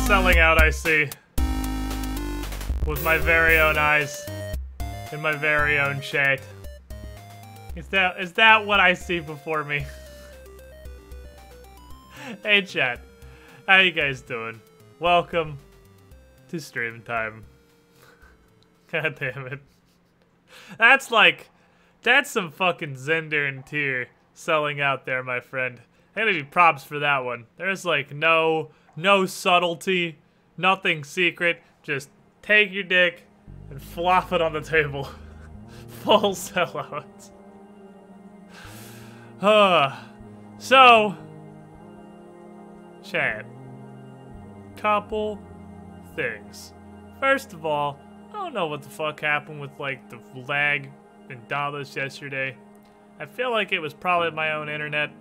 selling out, I see. With my very own eyes. In my very own chat. Is that what I see before me? Hey chat. How you guys doing? Welcome to stream time. God damn it. That's some fucking Zender and Tier selling out there, my friend. I gotta give you props for that one. There's like no subtlety, nothing secret. Just take your dick and flop it on the table. Full sellout. So, chat. Couple things. First of all, I don't know what the fuck happened with like the lag in Dauntless yesterday. I feel like it was probably my own internet.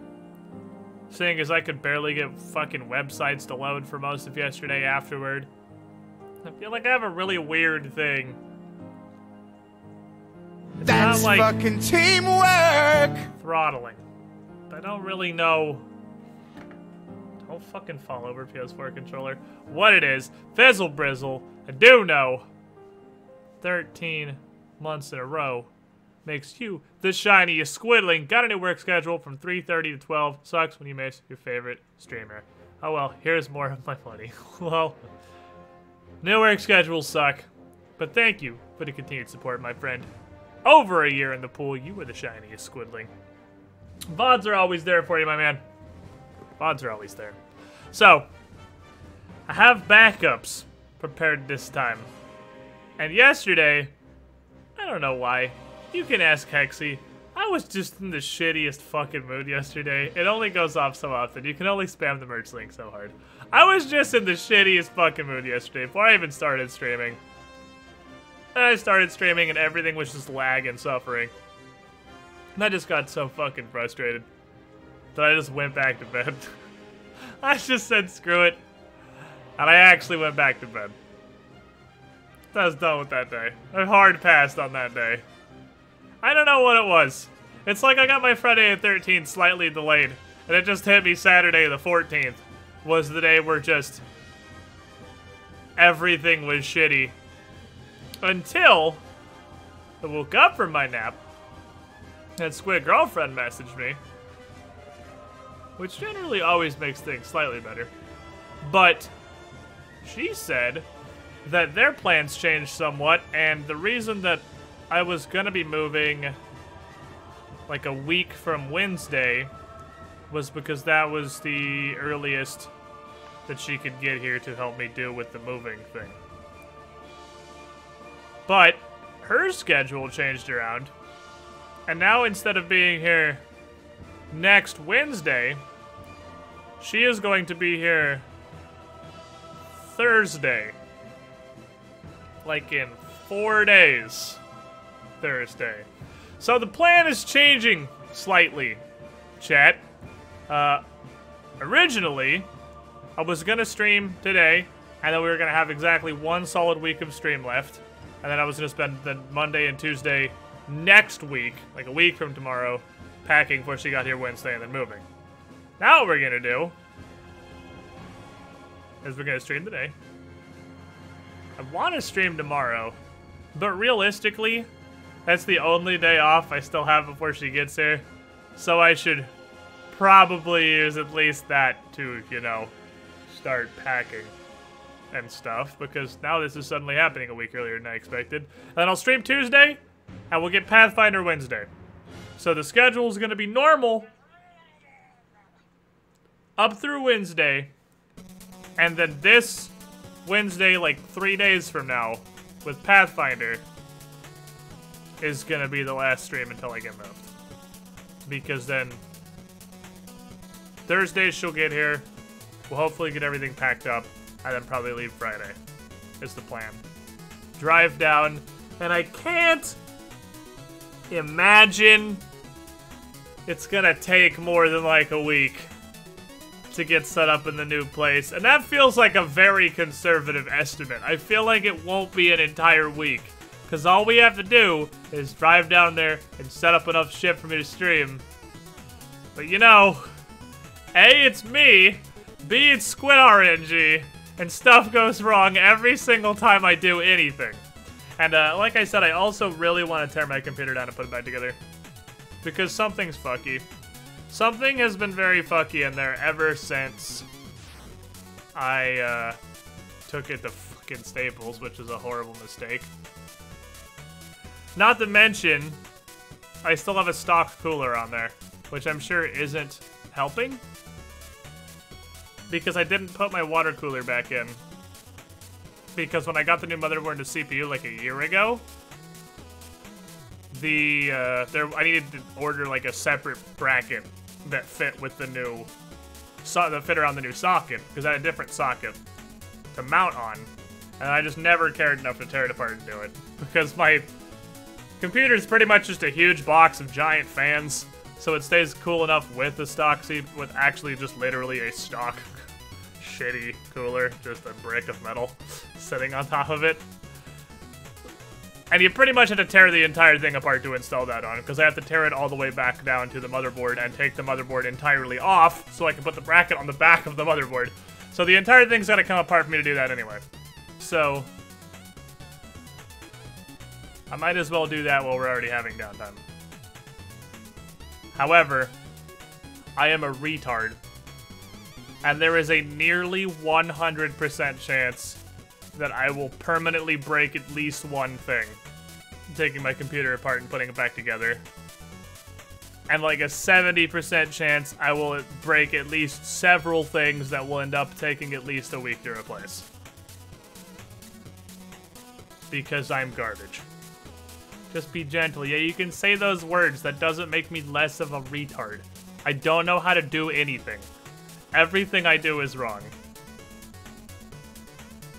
Seeing as I could barely get fucking websites to load for most of yesterday afterward. I feel like I have a really weird thing. It's That's not like fucking teamwork! throttling. I don't really know. Don't fucking fall over PS4 controller. What it is. Fizzle Brizzle. I do know. 13 months in a row makes you the shiniest squidling. Got a new work schedule from 3:30 to 12. Sucks when you miss your favorite streamer. Oh well, here's more of my money. Well, new work schedules suck. But thank you for the continued support, my friend. Over a year in the pool, you were the shiniest squidling. VODs are always there for you, my man. VODs are always there. So, I have backups prepared this time. And yesterday, I don't know why. You can ask Hexy. I was just in the shittiest fucking mood yesterday. It only goes off so often. You can only spam the merch link so hard. I was just in the shittiest fucking mood yesterday before I even started streaming. And I started streaming and everything was just lag and suffering. And I just got so fucking frustrated that I just went back to bed. I just said screw it. And I actually went back to bed. I was done with that day. I hard passed on that day. I don't know what it was. It's like I got my Friday the 13th slightly delayed. And it just hit me Saturday the 14th. Was the day where just everything was shitty. Until I woke up from my nap. And Squid Girlfriend messaged me. Which generally always makes things slightly better. But she said that their plans changed somewhat, and the reason that I was gonna be moving like a week from Wednesday was because that was the earliest that she could get here to help me deal with the moving thing. But her schedule changed around, and now instead of being here next Wednesday, she is going to be here Thursday. Like in 4 days. Thursday. So the plan is changing slightly, chat. Originally, I was gonna stream today, and then we were gonna have exactly one solid week of stream left. And then I was gonna spend the Monday and Tuesday next week, like a week from tomorrow, packing before she got here Wednesday and then moving. Now what we're gonna do is we're gonna stream today. I want to stream tomorrow, but realistically, that's the only day off I still have before she gets here. So I should probably use at least that to, you know, start packing and stuff, because now this is suddenly happening a week earlier than I expected. And then I'll stream Tuesday, and we'll get Pathfinder Wednesday. So the schedule is going to be normal up through Wednesday, and then this Wednesday, like 3 days from now, with Pathfinder, is gonna be the last stream until I get moved. Because then Thursday she'll get here, we'll hopefully get everything packed up, and then probably leave Friday, is the plan. Drive down, and I can't imagine it's gonna take more than like a week to get set up in the new place, and that feels like a very conservative estimate. I feel like it won't be an entire week, because all we have to do is drive down there and set up enough shit for me to stream. But you know, A, it's me, B, it's SquidRNG, and stuff goes wrong every single time I do anything. And like I said, I also really want to tear my computer down and put it back together. Because something's fucky. Something has been very fucky in there ever since I took it to fucking Staples, which is a horrible mistake. Not to mention, I still have a stock cooler on there, which I'm sure isn't helping. Because I didn't put my water cooler back in. Because when I got the new motherboard and the CPU like a year ago, I needed to order like a separate bracket that fit with the new, that fit around the new socket, because I had a different socket to mount on, and I just never cared enough to tear it apart and do it, because my computer is pretty much just a huge box of giant fans, so it stays cool enough with the stock seat, with actually just literally a stock shitty cooler, just a brick of metal sitting on top of it. And you pretty much have to tear the entire thing apart to install that on, because I have to tear it all the way back down to the motherboard and take the motherboard entirely off so I can put the bracket on the back of the motherboard. So the entire thing's got to come apart for me to do that anyway. So I might as well do that while we're already having downtime. However, I am a retard, and there is a nearly 100% chance that I will permanently break at least one thing, taking my computer apart and putting it back together. And like a 70% chance I will break at least several things that will end up taking at least a week to replace. Because I'm garbage. Just be gentle. Yeah, you can say those words. That doesn't make me less of a retard. I don't know how to do anything. Everything I do is wrong.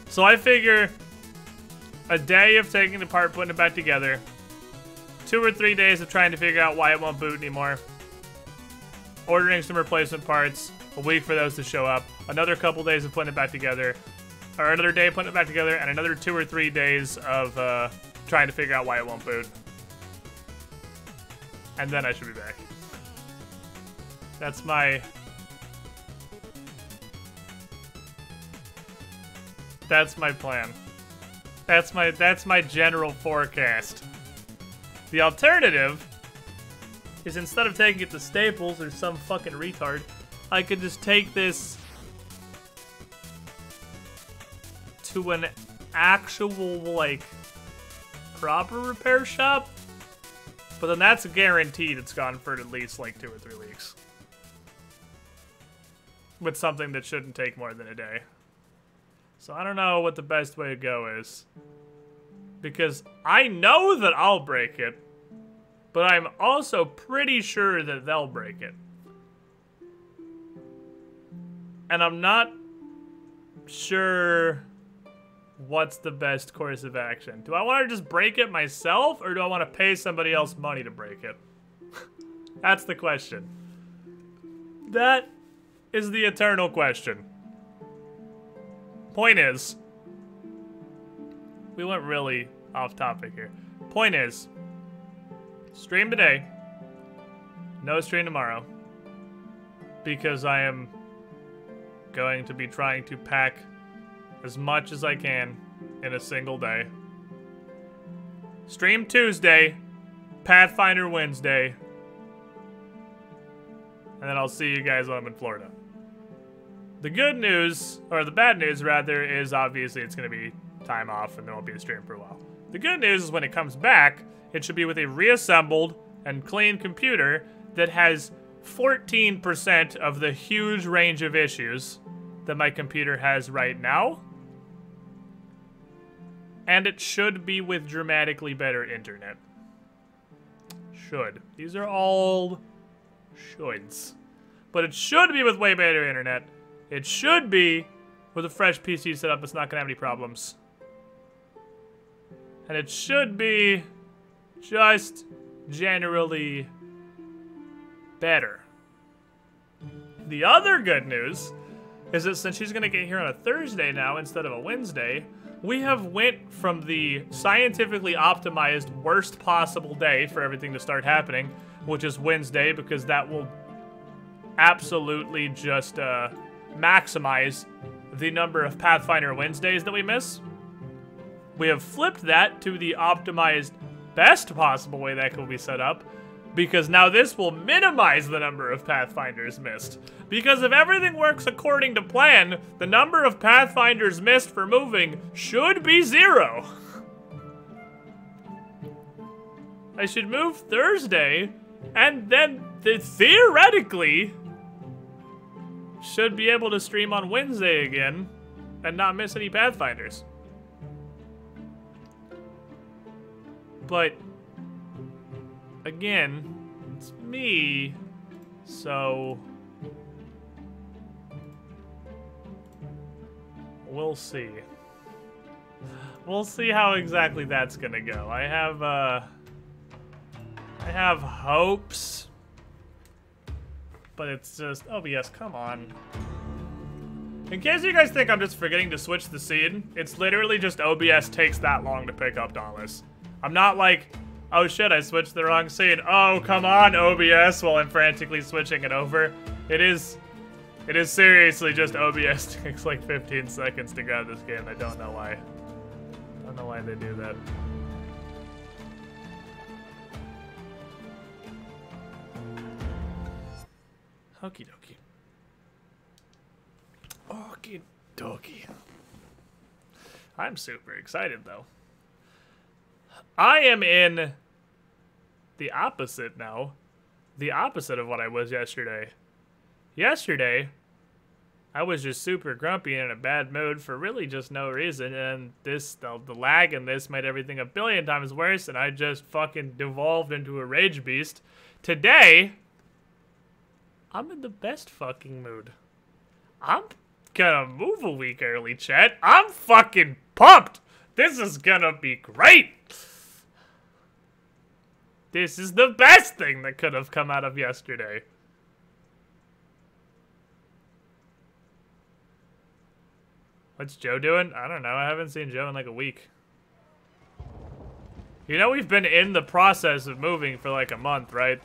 So I figure a day of taking it apart, putting it back together, 2 or 3 days of trying to figure out why it won't boot anymore, ordering some replacement parts, a week for those to show up, another couple days of putting it back together, or another day of putting it back together, and another 2 or 3 days of trying to figure out why it won't boot. And then I should be back. That's my... That's my plan. That's my general forecast. The alternative is, instead of taking it to Staples or some fucking retard, I could just take this to an actual, like, proper repair shop. But then that's guaranteed it's gone for at least, like, 2 or 3 weeks. With something that shouldn't take more than a day. So I don't know what the best way to go is. Because I know that I'll break it, but I'm also pretty sure that they'll break it. And I'm not sure what's the best course of action. Do I want to just break it myself, or do I want to pay somebody else money to break it? That's the question. That is the eternal question. Point is, we went really off topic here. Point is, stream today, no stream tomorrow, because I am going to be trying to pack as much as I can in a single day. Stream Tuesday, Pathfinder Wednesday, and then I'll see you guys when I'm in Florida. The good news, or the bad news rather, is obviously it's going to be time off and there won't be a stream for a while. The good news is when it comes back, it should be with a reassembled and clean computer that has 14% of the huge range of issues that my computer has right now. And it should be with dramatically better internet. Should. These are all shoulds. But it should be with way better internet. It should be with a fresh PC setup that's not going to have any problems. And it should be just generally better. The other good news is that since she's going to get here on a Thursday now instead of a Wednesday, we have went from the scientifically optimized worst possible day for everything to start happening, which is Wednesday, because that will absolutely just maximize the number of Pathfinder Wednesdays that we miss. We have flipped that to the optimized best possible way that can be set up, because now this will minimize the number of Pathfinders missed. Because if everything works according to plan, the number of Pathfinders missed for moving should be 0. I should move Thursday, and then theoretically should be able to stream on Wednesday again and not miss any Pathfinders. But again, it's me, so we'll see. We'll see how exactly that's gonna go. I have hopes, but it's just OBS, come on. In case you guys think I'm just forgetting to switch the scene, it's literally just OBS takes that long to pick up Dauntless. I'm not like, oh shit, I switched the wrong scene. Oh, come on, OBS, while I'm frantically switching it over. It is seriously just OBS takes like 15 seconds to grab this game. I don't know why. Don't know why they do that. Okie dokie. Okie dokie. I'm super excited though. I am in the opposite now. The opposite of what I was yesterday. Yesterday, I was just super grumpy and in a bad mood for really just no reason, and the lag in this made everything a billion times worse, and I just fucking devolved into a rage beast. Today, I'm in the best fucking mood. I'm gonna move a week early, chat. I'm fucking pumped. This is gonna be great. This is the best thing that could have come out of yesterday. What's Joe doing? I don't know. I haven't seen Joe in like a week. You know, we've been in the process of moving for like a month, right?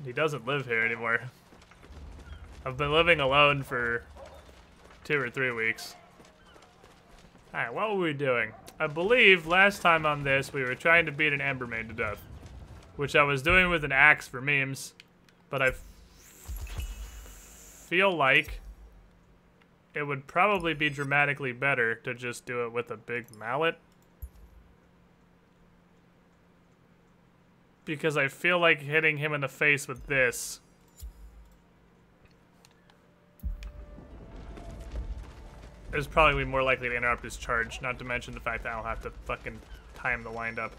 He doesn't live here anymore. I've been living alone for 2 or 3 weeks. Alright, what were we doing? I believe last time on this, we were trying to beat an Embermaid to death. Which I was doing with an axe for memes. But I feel like it would probably be dramatically better to just do it with a big mallet. Because I feel like hitting him in the face with this is probably more likely to interrupt his charge, not to mention the fact that I'll have to fucking time the wind up.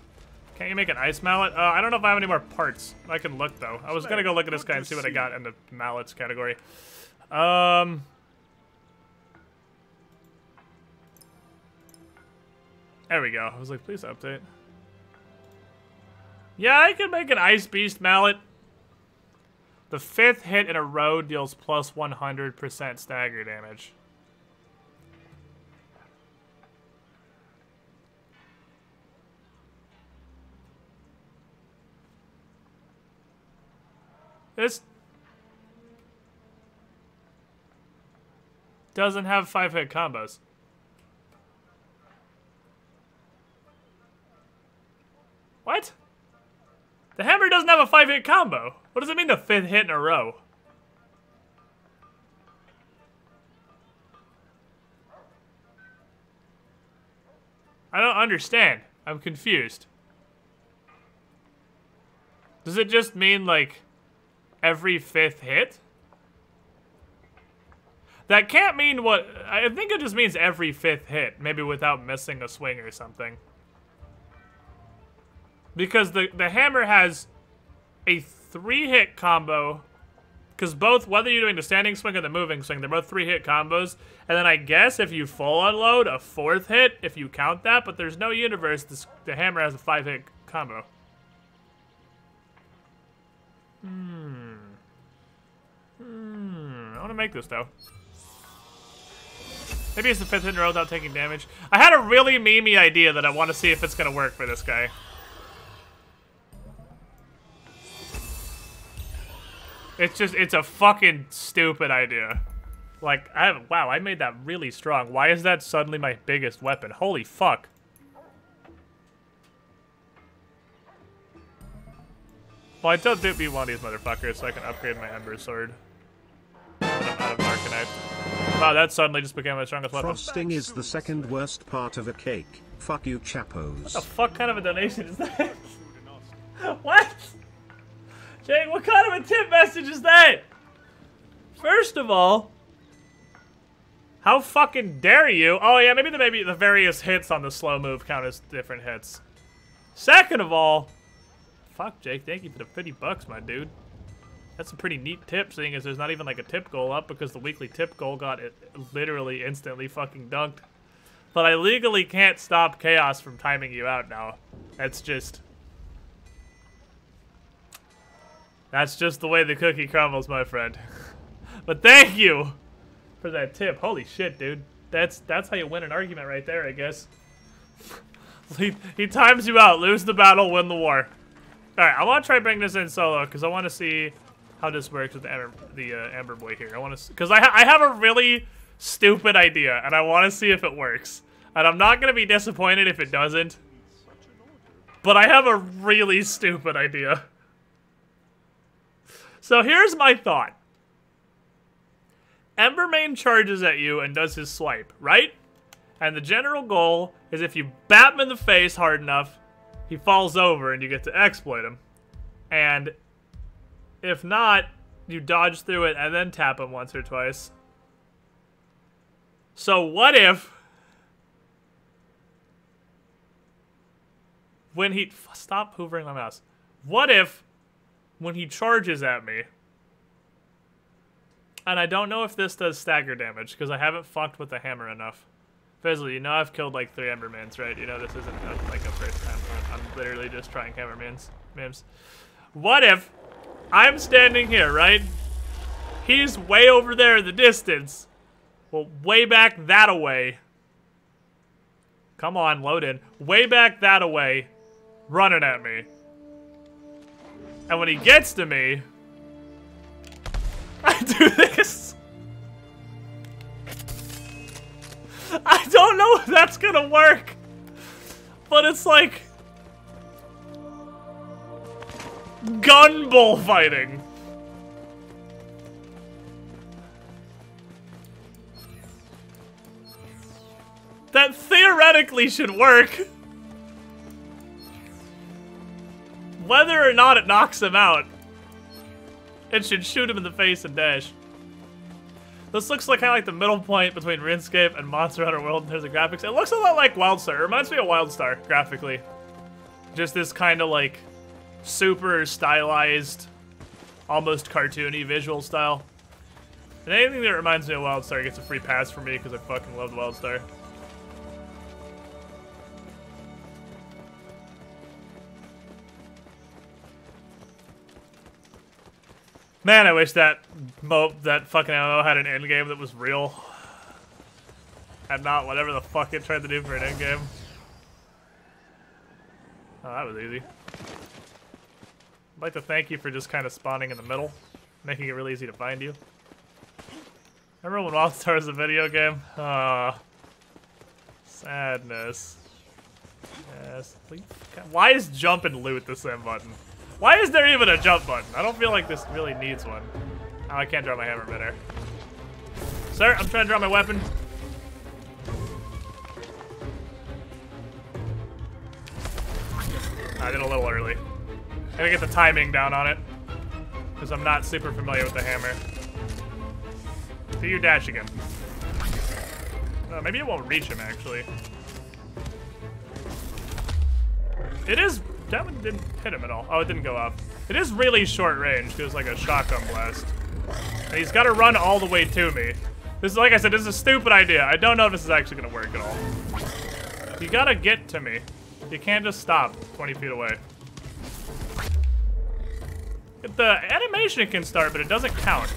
Can't you make an ice mallet? I don't know if I have any more parts. I can look, though. I was gonna go look at this guy and see what I got in the mallets category. There we go. I was like, please update. Yeah, I can make an Ice Beast mallet. The 5th hit in a row deals plus 100% stagger damage. This doesn't have 5-hit combos. What? The hammer doesn't have a 5-hit combo. What does it mean the 5th hit in a row? I don't understand. I'm confused. Does it just mean like every 5th hit? That can't mean what... I think it just means every 5th hit, maybe without missing a swing or something. Because the hammer has a 3-hit combo, because both, whether you're doing the standing swing or the moving swing, they're both 3-hit combos. And then I guess if you full unload, a 4th hit, if you count that, but there's no universe, the hammer has a 5-hit combo. I want to make this, though. Maybe it's the 5th hit in a row without taking damage. I had a really memey idea that I want to see if it's going to work for this guy. It's a fucking stupid idea. Like, wow, I made that really strong. Why is that suddenly my biggest weapon? Holy fuck. Well, I don't beat one of these motherfuckers so I can upgrade my Ember Sword. When I'm out of Arcanite. Wow, that suddenly just became my strongest weapon. Frosting is the second worst part of a cake. Fuck you, What chappos. the fuck kind of a donation is that? What? Jake, what kind of a tip message is that? First of all, how fucking dare you? Oh yeah, maybe the various hits on the slow move count as different hits. Second of all, fuck Jake, thank you for the $50, my dude. That's a pretty neat tip, seeing as there's not even like a tip goal up because the weekly tip goal got it literally instantly fucking dunked. But I legally can't stop Chaos from timing you out now. That's just the way the cookie crumbles, my friend. But thank you for that tip. Holy shit, dude. That's how you win an argument right there, I guess. He times you out. Lose the battle, win the war. Alright, I want to try bringing this in solo, because I want to see how this works with the Amber Boy here. I want to, because I have a really stupid idea, and I want to see if it works. And I'm not going to be disappointed if it doesn't. But I have a really stupid idea. So here's my thought. Embermane charges at you and does his swipe, right? And the general goal is if you bat him in the face hard enough, he falls over and you get to exploit him. And if not, you dodge through it and then tap him once or twice. So what if when he... Stop hoovering my mouse. What if when he charges at me... And I don't know if this does stagger damage, because I haven't fucked with the hammer enough. Fizzle, you know I've killed like 3 Embermans, right? You know this isn't like a first time. I'm literally just trying Hammermans. Mims. What if I'm standing here, right? He's way over there in the distance. Well, way back that-a-way. Come on, load in. Way back that-a-way, running at me. And when he gets to me, I do this. I don't know if that's gonna work, but it's like gun bullfighting. That theoretically should work. Whether or not it knocks him out, it should shoot him in the face and dash. This looks like kind of like the middle point between RuneScape and Monster Hunter World in terms of graphics. It looks a lot like WildStar. It reminds me of WildStar, graphically. Just this kind of like super stylized, almost cartoony visual style. And anything that reminds me of WildStar gets a free pass from me because I fucking loved WildStar. Man, I wish that fucking MMO had an endgame that was real. And not whatever the fuck it tried to do for an endgame. Oh, that was easy. I'd like to thank you for just kind of spawning in the middle, making it really easy to find you. Remember when WildStar was a video game? Ah, sadness. Yes. Why is jump and loot the same button? Why is there even a jump button? I don't feel like this really needs one. Oh, I can't draw my hammer midair. Sir, I'm trying to draw my weapon. I did a little early. Gotta get the timing down on it, because I'm not super familiar with the hammer. Do your dash again. Maybe it won't reach him, actually. It is... That one didn't hit him at all. Oh, it didn't go up. It is really short range. It was like a shotgun blast. And he's got to run all the way to me. This is, like I said, this is a stupid idea. I don't know if this is actually going to work at all. You got to get to me. You can't just stop 20 feet away. The animation can start, but it doesn't count.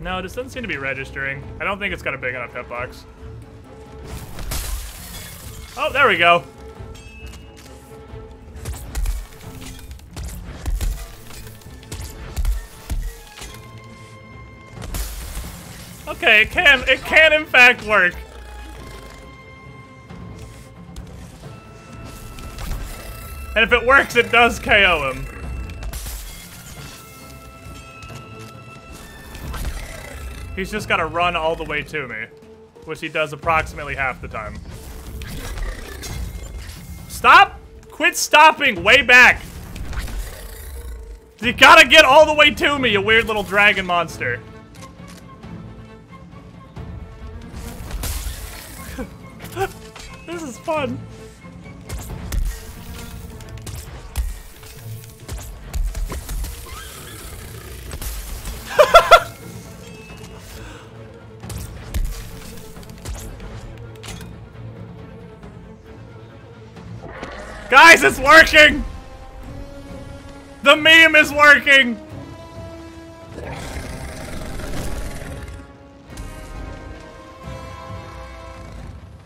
No, this doesn't seem to be registering. I don't think it's got a big enough hitbox. Oh, there we go. Okay, it can in fact work. And if it works, it does KO him. He's just gotta run all the way to me, which he does approximately half the time. Stop! Quit stopping! Way back! You gotta get all the way to me, you weird little dragon monster. This is fun. Guys, it's working! The meme is working!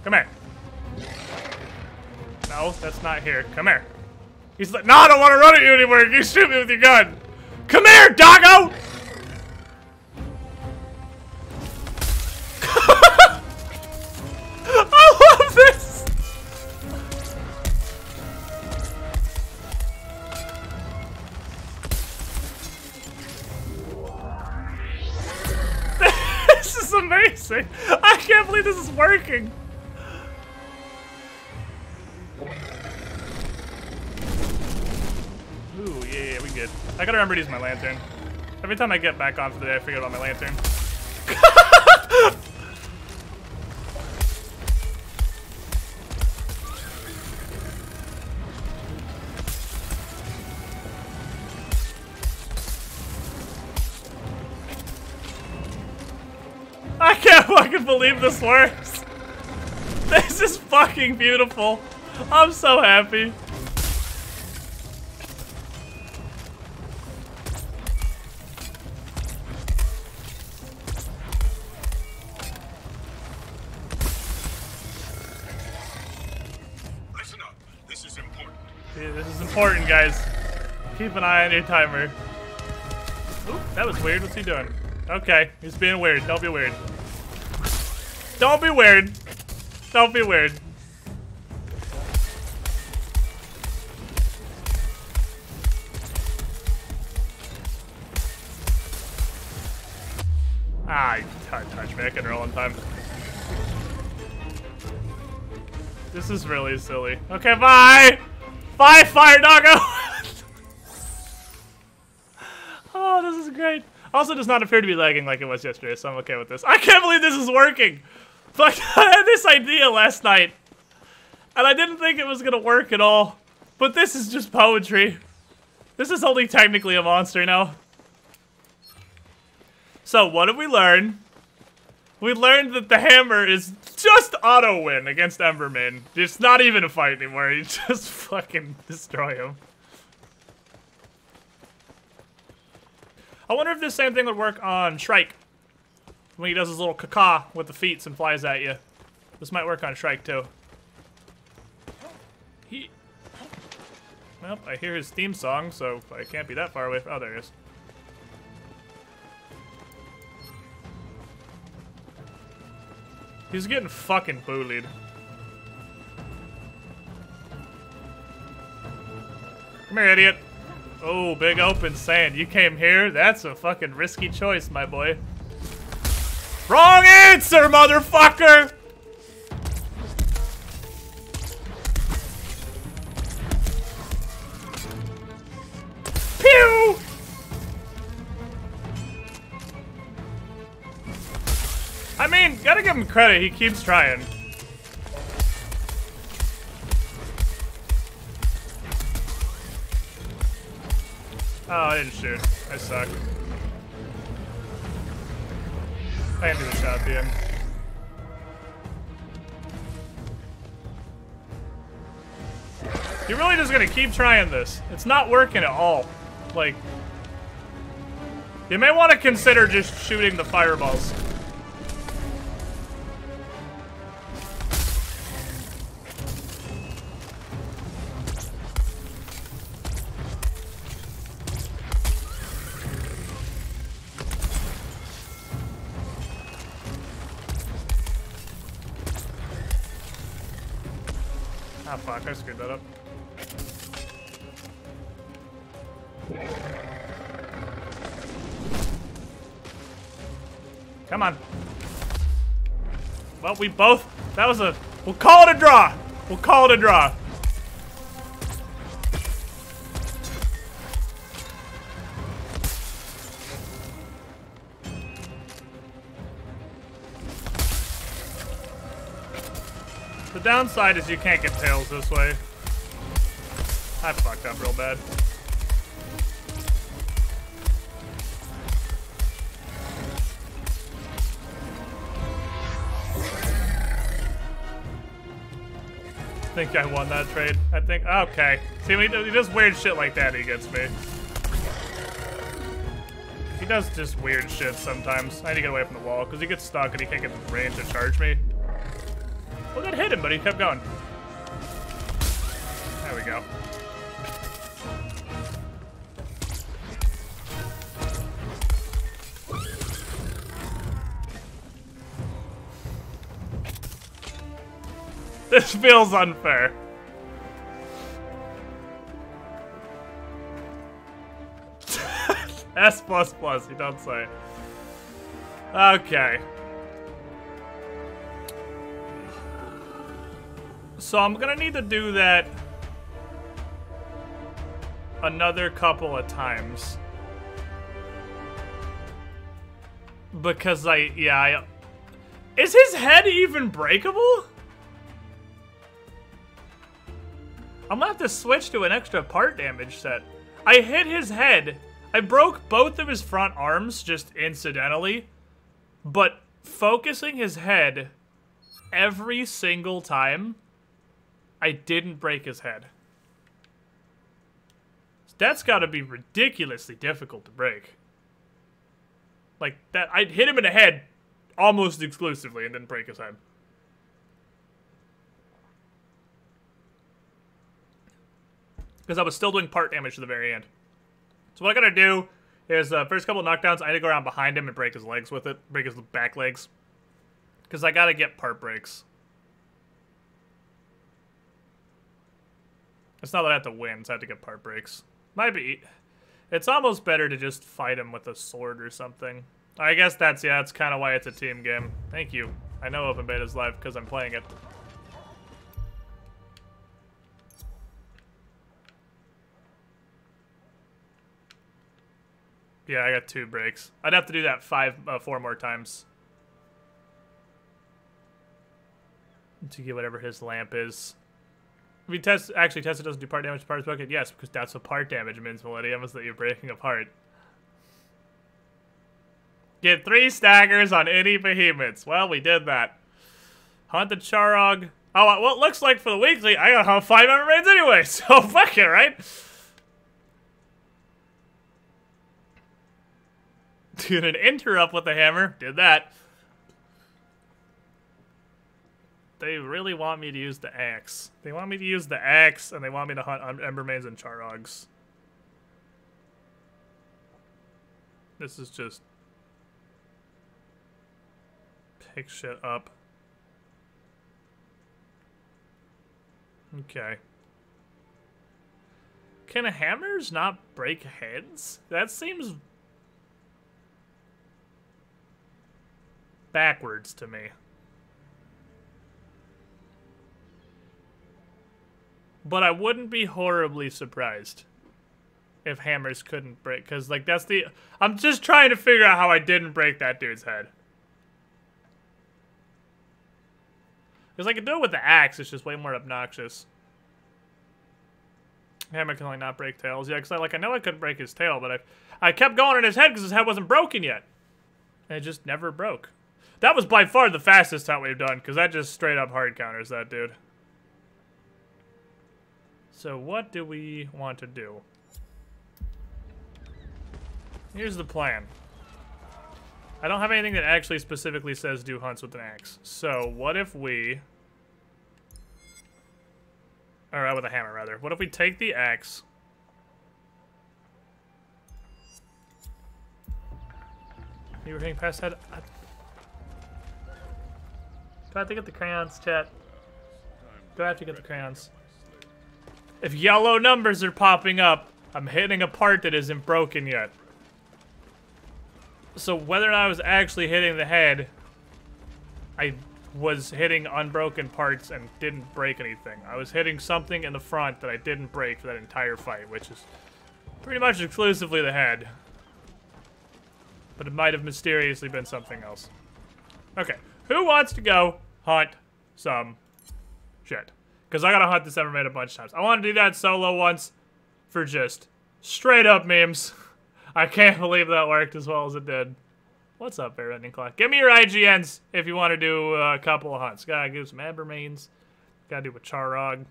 Come here. No, that's not here. Come here. He's like, no, I don't want to run at you anymore. You shoot me with your gun. Come here, doggo! I love this! This is amazing. I can't believe this is working. Ooh, yeah, we good. I gotta remember to use my lantern. Every time I get back on for the day, I forget about my lantern. I can't fucking believe this works. This is fucking beautiful. I'm so happy. Listen up. This is important. Yeah, this is important, guys. Keep an eye on your timer. Oop, that was weird. What's he doing? Okay, he's being weird. Don't be weird. Don't be weird. Don't be weird. Ah, you touch me. I can roll in time. This is really silly. Okay, bye! Bye, fire doggo! Oh, this is great. Also does not appear to be lagging like it was yesterday, so I'm okay with this. I can't believe this is working! Like, I had this idea last night, and I didn't think it was gonna work at all. But this is just poetry. This is only technically a monster now. So, what did we learn? We learned that the hammer is just auto-win against Emberman. It's not even a fight anymore, you just fucking destroy him. I wonder if this same thing would work on Shrike. When he does his little caca with the feet and flies at you. This might work on Shrike too. Well, I hear his theme song, so I can't be that far away from. Oh, there it is. He's getting fucking bullied. Come here, idiot. Oh, big open sand. You came here? That's a fucking risky choice, my boy. Wrong answer, motherfucker! Pew! I mean, gotta give him credit, he keeps trying. Oh, I didn't shoot. I suck. I didn't do the shot at the end. You're really just gonna keep trying this. It's not working at all. Like, you may want to consider just shooting the fireballs. Ah, fuck, I screwed that up. Come on. Well, we both... That was a... We'll call it a draw. We'll call it a draw. The downside is you can't get tails this way. I fucked up real bad. I think I won that trade. I think, okay. See, he does weird shit like that, he gets me. He does just weird shit sometimes. I need to get away from the wall, because he gets stuck and he can't get the range to charge me. Well, that hit him, but he kept going. There we go. This feels unfair. S++, you don't say. Okay. So I'm gonna need to do that another couple of times. Because is his head even breakable? I'm gonna have to switch to an extra part damage set. I hit his head. I broke both of his front arms just incidentally, but focusing his head every single time, I didn't break his head. That's gotta be ridiculously difficult to break. Like, that, I hit him in the head almost exclusively and didn't break his head. Because I was still doing part damage to the very end. So what I gotta do is, first couple of knockdowns, I need to go around behind him and break his legs with it. Break his back legs. Because I gotta get part breaks. It's not that I have to win, so I have to get part breaks. Might be. It's almost better to just fight him with a sword or something. I guess that's kind of why it's a team game. Thank you. I know Open Beta's live because I'm playing it. Yeah, I got 2 breaks. I'd have to do that 4 more times. To get whatever his lamp is. If you actually tested doesn't do part damage to parts bucket, yes, because that's what part damage means, Millennium, is that you're breaking apart. Get 3 staggers on any behemoths. Well, we did that. Hunt the Charog. Oh, well, it looks like for the weekly, I gotta hunt 5 member raids anyway, so fuck it, right? Did an interrupt with the hammer. Did that. They really want me to use the axe. They want me to use the axe, and they want me to hunt Embermains and Charogs. This is just... pick shit up. Okay. Can hammers not break heads? That seems... backwards to me. But I wouldn't be horribly surprised if hammers couldn't break, because, like, that's the... I'm just trying to figure out how I didn't break that dude's head. Because I can do it with the axe, it's just way more obnoxious. Hammer can only not break tails. Yeah, because I know I couldn't break his tail, but I kept going in his head because his head wasn't broken yet. And it just never broke. That was by far the fastest hunt we've done, because that just straight up hard counters that dude. So what do we want to do? Here's the plan. I don't have anything that actually specifically says do hunts with an axe. So what if we... or with a hammer, rather. What if we take the axe... You were hitting past head... Do I have to get the crayons, chat? Do I have to get the crayons? If yellow numbers are popping up, I'm hitting a part that isn't broken yet. So whether or not I was actually hitting the head, I was hitting unbroken parts and didn't break anything. I was hitting something in the front that I didn't break for that entire fight, which is pretty much exclusively the head. But it might have mysteriously been something else. Okay, who wants to go hunt some shit? Because I gotta hunt this Evermaid a bunch of times. I want to do that solo once for just straight up memes. I can't believe that worked as well as it did. What's up, Bear Ending Clock? Give me your IGNs if you want to do a couple of hunts. Gotta do some Ambermains. Gotta do a Charog.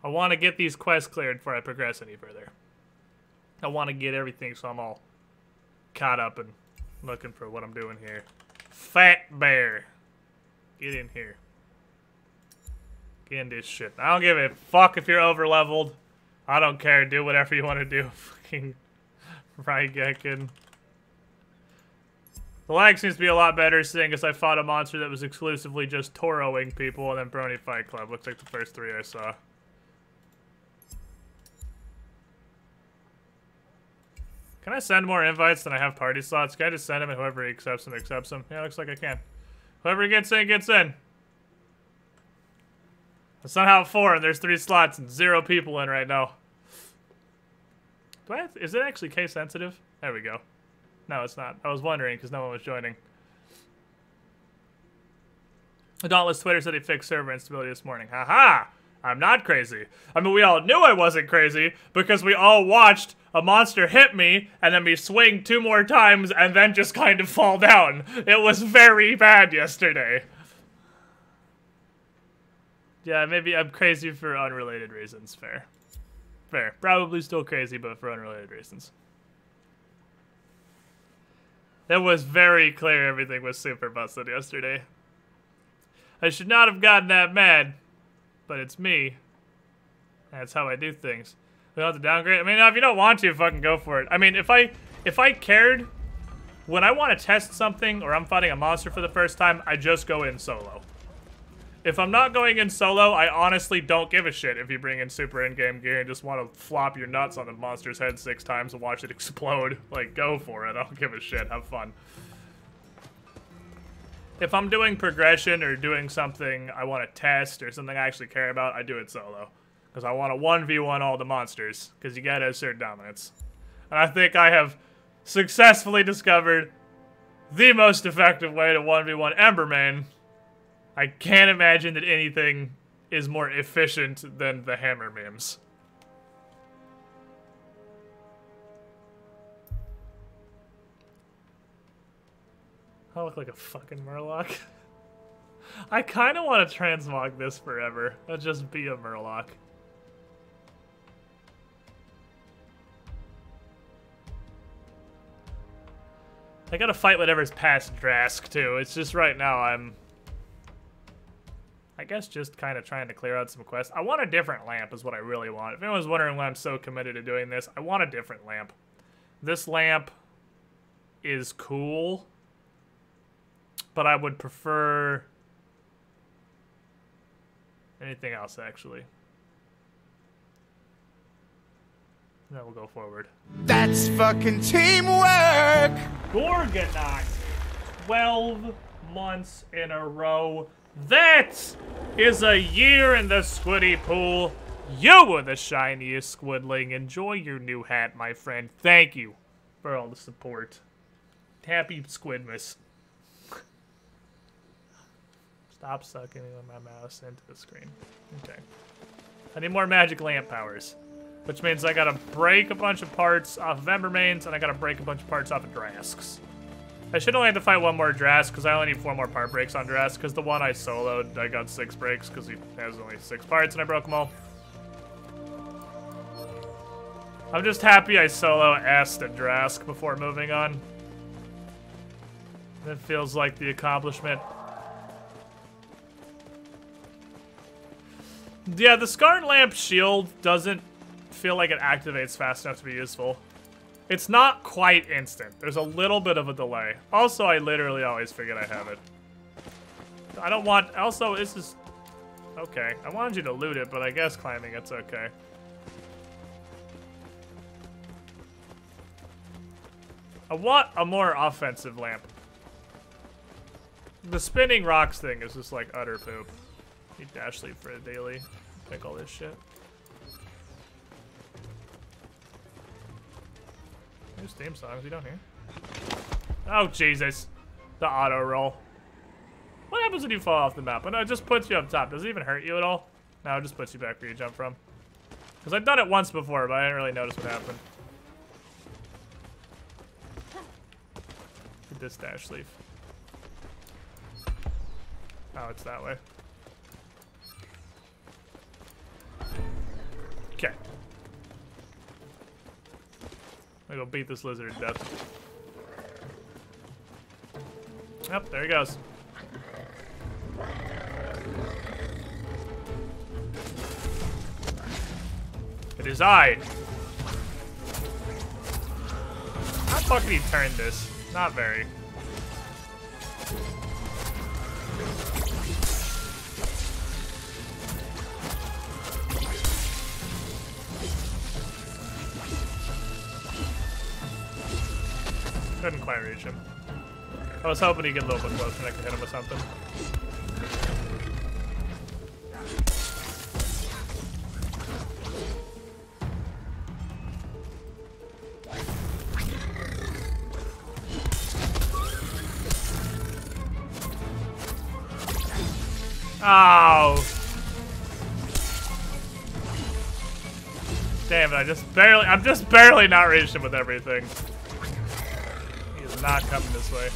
I want to get these quests cleared before I progress any further. I want to get everything so I'm all caught up and looking for what I'm doing here. Fat Bear. Get in here. Get in this shit. I don't give a fuck if you're over leveled. I don't care. Do whatever you want to do. Fucking Raigekin. The lag seems to be a lot better, seeing as I fought a monster that was exclusively just Toroing people, and then Brony Fight Club. Looks like the first 3 I saw. Can I send more invites than I have party slots? Can I just send them and whoever accepts them, accepts them? Yeah, looks like I can. Whoever gets in, gets in. That's not how 4, and there's 3 slots and 0 people in right now. Do I have, is it actually case sensitive? There we go. No, it's not. I was wondering because no one was joining. Dauntless Twitter said he fixed server instability this morning. Haha! I'm not crazy. I mean, we all knew I wasn't crazy because we all watched a monster hit me and then me swing 2 more times and then just kind of fall down. It was very bad yesterday. Yeah, maybe I'm crazy for unrelated reasons. Fair. Fair. Probably still crazy, but for unrelated reasons. It was very clear everything was super busted yesterday. I should not have gotten that mad, but it's me. That's how I do things. We don't have to downgrade. I mean, if you don't want to, fucking go for it. I mean, if I cared, when I want to test something or I'm fighting a monster for the first time, I just go in solo. If I'm not going in solo, I honestly don't give a shit if you bring in super in-game gear and just want to flop your nuts on the monster's head 6 times and watch it explode. Like, go for it. I don't give a shit. Have fun. If I'm doing progression or doing something I want to test or something I actually care about, I do it solo. Because I want to 1v1 all the monsters. Because you gotta assert dominance. And I think I have successfully discovered the most effective way to 1v1 Emberman. I can't imagine that anything is more efficient than the hammer memes. I look like a fucking Murloc. I kind of want to transmog this forever. I'll just be a Murloc. I gotta fight whatever's past Drask, too. It's just right now I guess just kind of trying to clear out some quests. I want a different lamp is what I really want. If anyone's wondering why I'm so committed to doing this, I want a different lamp. This lamp is cool, but I would prefer anything else, actually. Then we'll go forward. That's fucking teamwork! Gorgonaut. 12 months in a row. That is a year in the Squiddy pool. You were the shiniest Squidling. Enjoy your new hat, my friend. Thank you for all the support. Happy Squidmas. Stop sucking my mouse into the screen. Okay. I need more magic lamp powers. Which means I gotta break a bunch of parts off of Embermains, and I gotta break a bunch of parts off of Drasks. I should only have to fight 1 more Drask, because I only need 4 more part breaks on Drask, because the one I soloed, I got 6 breaks, because he has only 6 parts, and I broke them all. I'm just happy I solo asked a Drask before moving on. That feels like the accomplishment. Yeah, the Scarlet Lamp shield doesn't feel like it activates fast enough to be useful. It's not quite instant. There's a little bit of a delay. Also, I literally always forget I have it. I don't want... Also, this is... Okay. I wanted you to loot it, but I guess climbing it's okay. I want a more offensive lamp. The spinning rocks thing is just like utter poop. Need dash sleep for a daily. Pick all this shit. There's theme songs. You don't hear? Oh Jesus! The auto roll. What happens when you fall off the map? Oh, no, it just puts you up top. Does it even hurt you at all? No, it just puts you back where you jump from. Because I've done it once before, but I didn't really notice what happened. Get this dash leaf. Oh, it's that way. Okay. I'm gonna go beat this lizard to death. Yep, there he goes. It is I. How fucking he turned this? Not very. Couldn't quite reach him. I was hoping he'd get a little bit closer and I could hit him with something. Oh! Damn it, I'm just barely not reaching him with everything. He is not coming this way.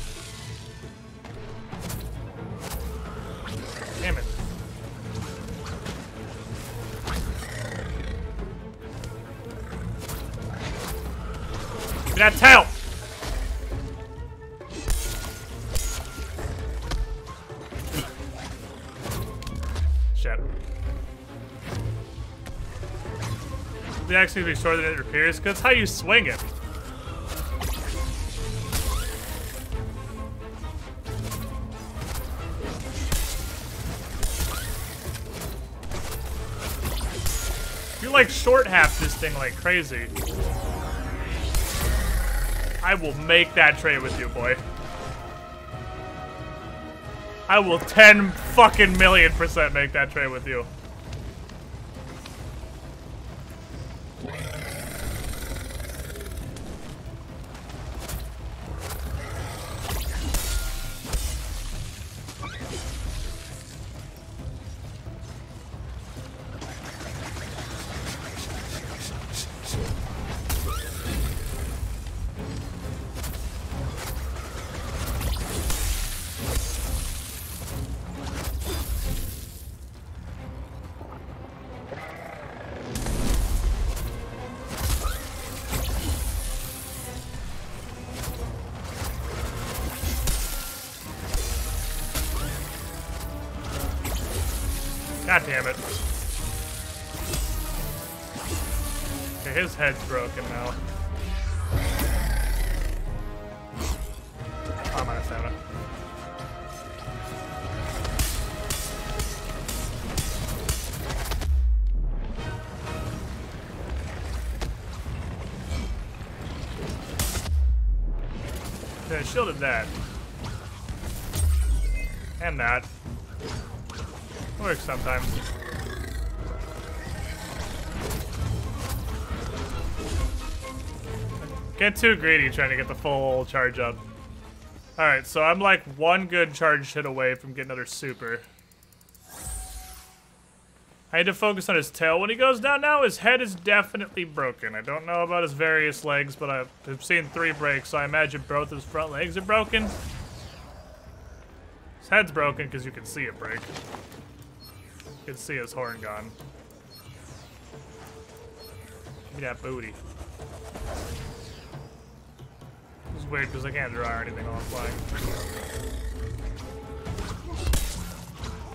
Damn it. Give me that tail! Shit. The axe needs to be shorter than it appears, because that's how you swing it. You like short half this thing like crazy. I will make that trade with you, boy. I will 10 fucking million% make that trade with you. God damn it. Okay, his head's broken now. Oh, I'm out of stamina. Okay, I shielded that. And that. Works sometimes. Get too greedy trying to get the full charge up. Alright, so I'm like one good charge hit away from getting another super. I need to focus on his tail when he goes down now. His head is definitely broken. I don't know about his various legs, but I've seen 3 breaks, so I imagine both his front legs are broken. His head's broken because you can see it break. You can see his horn gone. Give me that booty. This is weird because I can't draw or anything while I'm flying.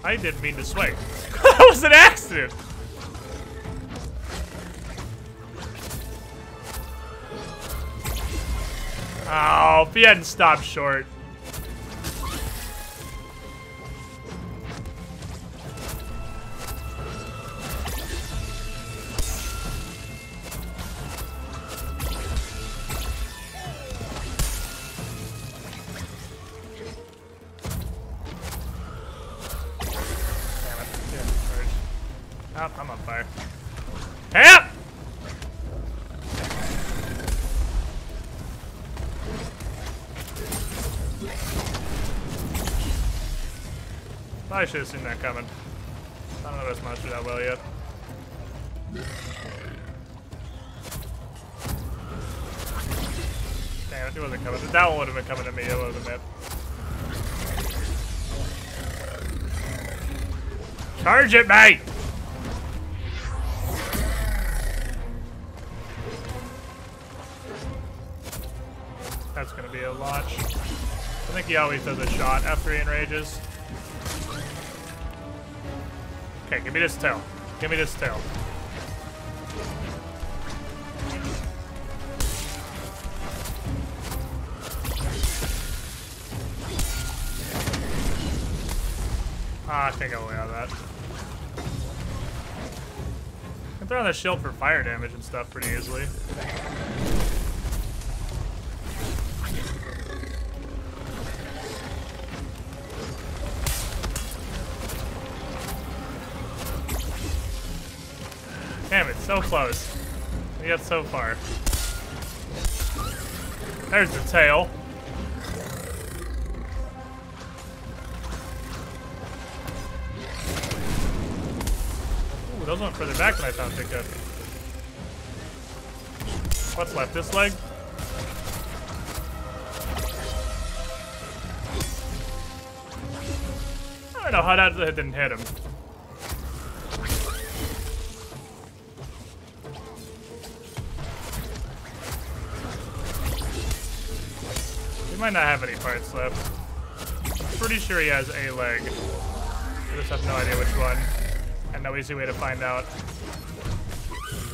I didn't mean to swing. That was an accident! Oh, if he hadn't stopped short. Oh, I'm on fire. Help! I should have seen that coming. I don't know this monster that well yet. Damn it, it wasn't coming. That one would have been coming to me, it wasn't it. Charge it, mate! That's gonna be a launch. I think he always does a shot after he enrages. Okay, give me this tail. Give me this tail. Ah, I think I'll lay on that. I can throw on the shield for fire damage and stuff pretty easily. Damn it, so close. We got so far. There's the tail. Ooh, those went further back than I thought they could. What's left? This leg? I don't know how that didn't hit him. He might not have any parts left. I'm pretty sure he has a leg. I just have no idea which one. And no easy way to find out.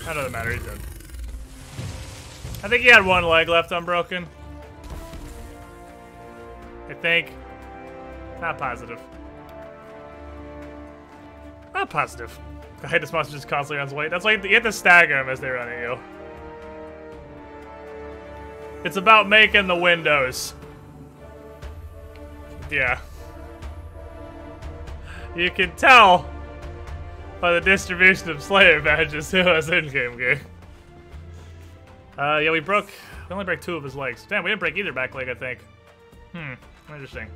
That doesn't matter, he's dead. I think he had one leg left unbroken. I think. Not positive. Not positive. I hate this monster just constantly runs away. That's like you have to stagger him as they run at you. It's about making the windows. Yeah. You can tell by the distribution of Slayer badges who has in-game gear. Yeah, we only broke 2 of his legs. Damn, we didn't break either back leg, I think. Interesting.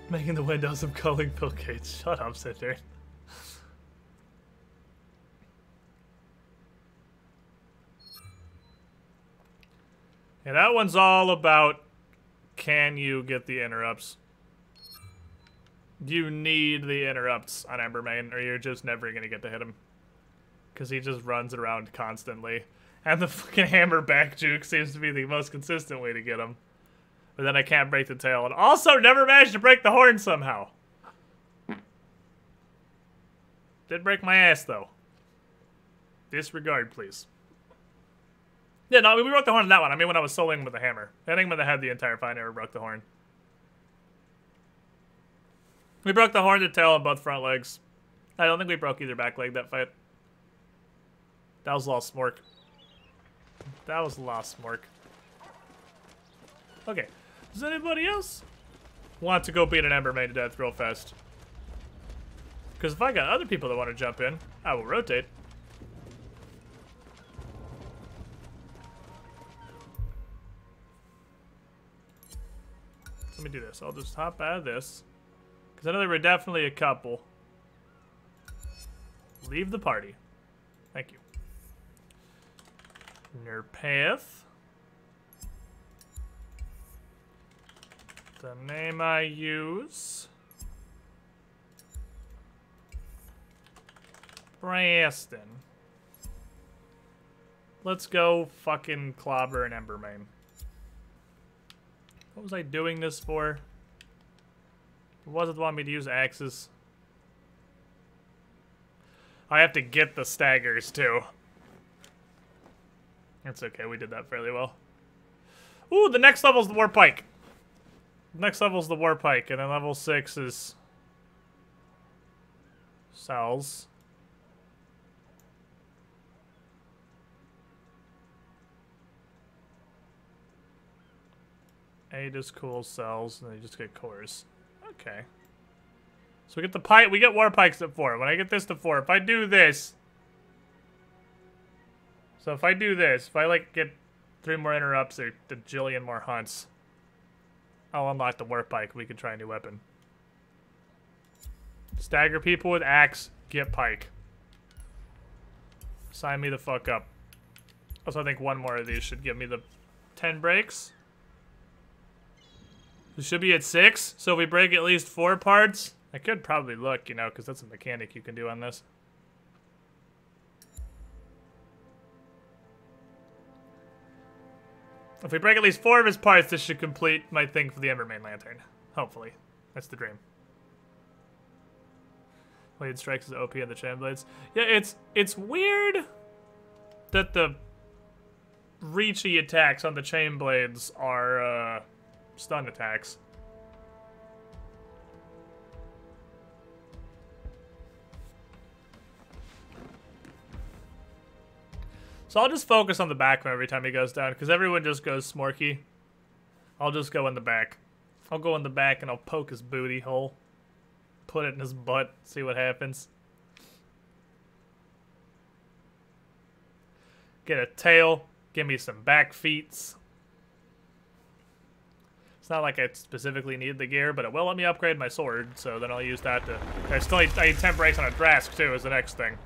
Making the windows of culling Bill Gates. Shut up, Cinder. Yeah, that one's all about can you get the interrupts. You need the interrupts on Embermane, or you're just never going to get to hit him. Because he just runs around constantly. And the fucking hammer back juke seems to be the most consistent way to get him. But then I can't break the tail. And also never managed to break the horn somehow. Did break my ass, though. Disregard, please. Yeah, no, we broke the horn on that one. I mean, when I was soloing with the hammer. Hitting him in the head the entire fight, never broke the horn. We broke the horn, the tail, and both front legs. I don't think we broke either back leg that fight. That was lost smork. That was lost smork. Okay. Does anybody else want to go beat an Embermane to death real fast? Because if I got other people that want to jump in, I will rotate. Let me do this. I'll just hop out of this. Because I know there were definitely a couple. Leave the party. Thank you. Nerpath. The name I use. Braston. Let's go fucking clobber an Embermane. What was I doing this for? Was it want me to use axes? I have to get the staggers too. That's okay, we did that fairly well. Ooh, the next level's the War Pike. Next level's the War Pike, and then level 6 is cells. A just cool cells, and then you just get cores. Okay. So we get the pike. We get war pikes at 4. When I get this to 4, if I do this. So if I do this, if I like get 3 more interrupts or a jillion more hunts, I'll unlock the war pike. We can try a new weapon. Stagger people with axe. Get pike. Sign me the fuck up. Also, I think one more of these should give me the 10 breaks. We should be at 6, so if we break at least 4 parts, I could probably look, you know, because that's a mechanic you can do on this. If we break at least 4 of his parts, this should complete my thing for the Embermain Lantern. Hopefully. That's the dream. Blade strikes is OP on the chain blades. Yeah, it's weird that the reachy attacks on the chain blades are stun attacks. So I'll just focus on the back of him every time he goes down, because everyone just goes smorky. I'll just go in the back. I'll go in the back and I'll poke his booty hole. Put it in his butt, see what happens. Get a tail, give me some back feets. It's not like I specifically need the gear, but it will let me upgrade my sword, so then I'll use that to... I still need 10 breaks on a Drask, too, is the next thing.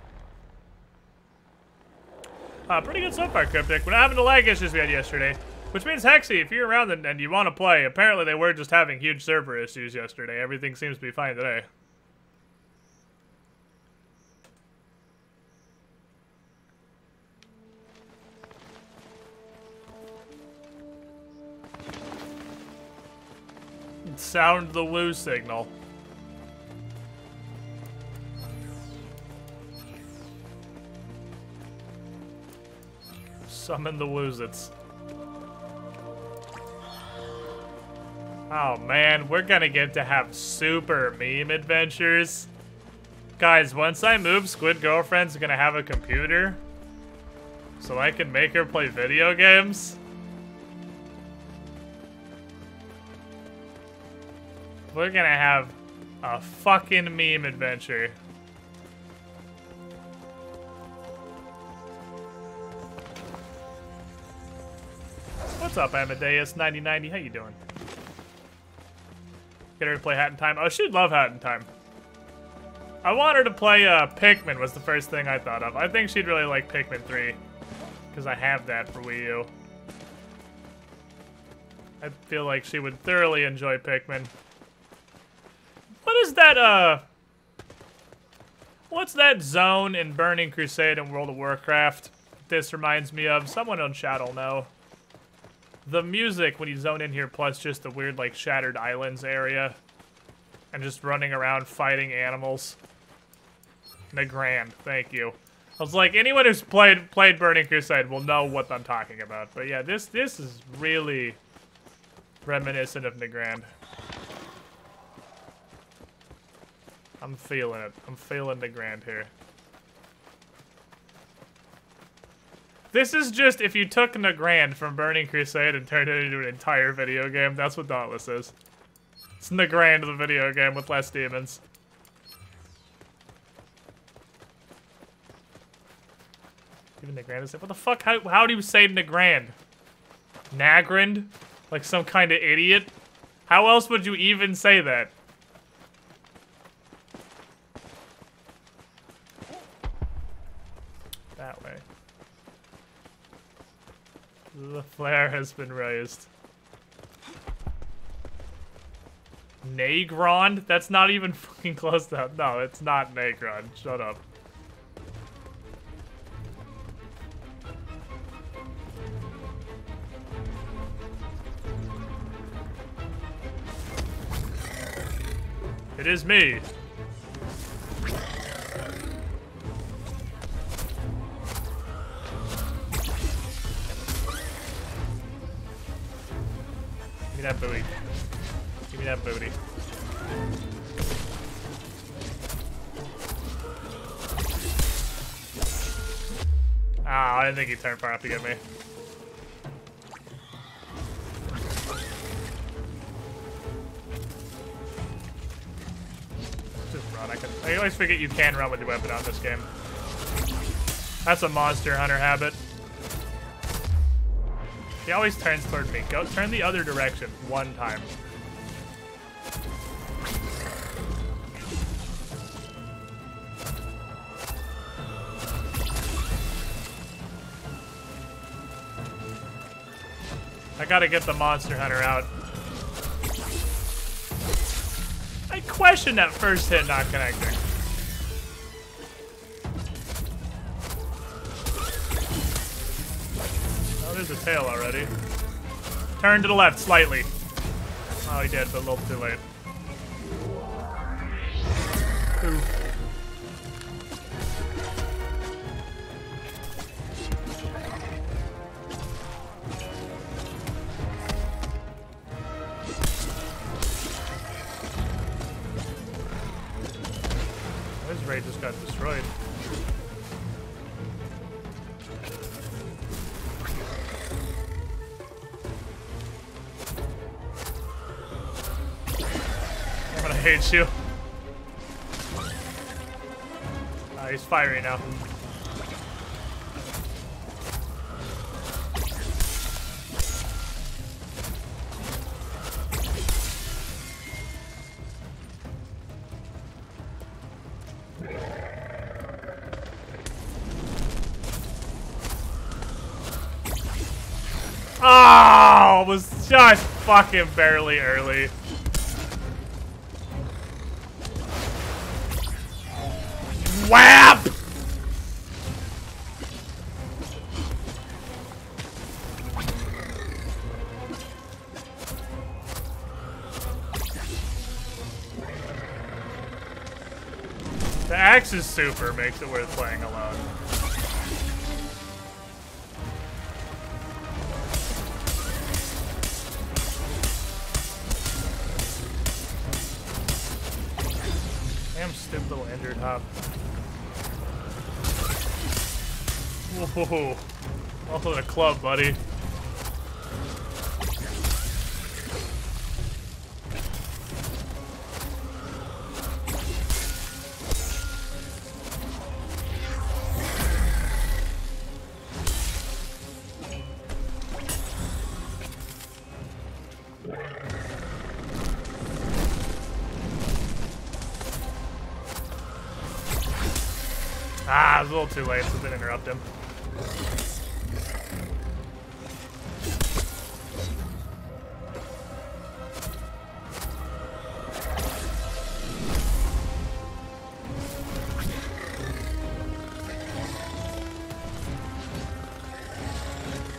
Pretty good so far, Cryptic. We're not having the lag issues we had yesterday. Which means, Hexy, if you're around and you want to play, apparently they were just having huge server issues yesterday. Everything seems to be fine today. Sound the woo signal. Summon the woozits. Oh man, we're gonna get to have super meme adventures. Guys, once I move, Squid Girlfriend's gonna have a computer. So I can make her play video games. We're gonna have a fucking meme adventure. What's up, Amadeus9090? How you doing? Get her to play Hat in Time. Oh, she'd love Hat in Time. I want her to play Pikmin was the first thing I thought of. I think she'd really like Pikmin 3. Because I have that for Wii U. I feel like she would thoroughly enjoy Pikmin. What is that, what's that zone in Burning Crusade in World of Warcraft this reminds me of? Someone on chat will know. The music when you zone in here, plus just the weird, like, Shattered Islands area. And just running around fighting animals. Nagrand, thank you. I was like, anyone who's played Burning Crusade will know what I'm talking about. But yeah, this is really reminiscent of Nagrand. I'm feeling it. I'm feeling Nagrand here. This is just if you took Nagrand from Burning Crusade and turned it into an entire video game. That's what Dauntless is. It's Nagrand the video game with less demons. Even Nagrand is it? What the fuck? How do you say Nagrand? Nagrand? Like some kind of idiot? How else would you even say that? That way. The flare has been raised. Nagrand? That's not even fucking close to... No, it's not Nagrand. Shut up. It is me. Give me that booty. Give me that booty. Ah, I didn't think he turned far enough to get me. Just I always forget you can run with your weapon on this game. That's a Monster Hunter habit. He always turns toward me. Go turn the other direction one time. I gotta get the Monster Hunter out. I question that first hit not connecting. Oh, there's a tail already. Turn to the left slightly. Oh, he did, but a little too late. Ooh. His raid just got destroyed. I'm gonna hate you. He's fiery now. Oh, it was just fucking barely early. Whap! The Axe's super makes it worth playing alone. Damn stupid little injured hop. Whoa. Also in a club, buddy. Ah, I was a little too late, so didn't interrupt him.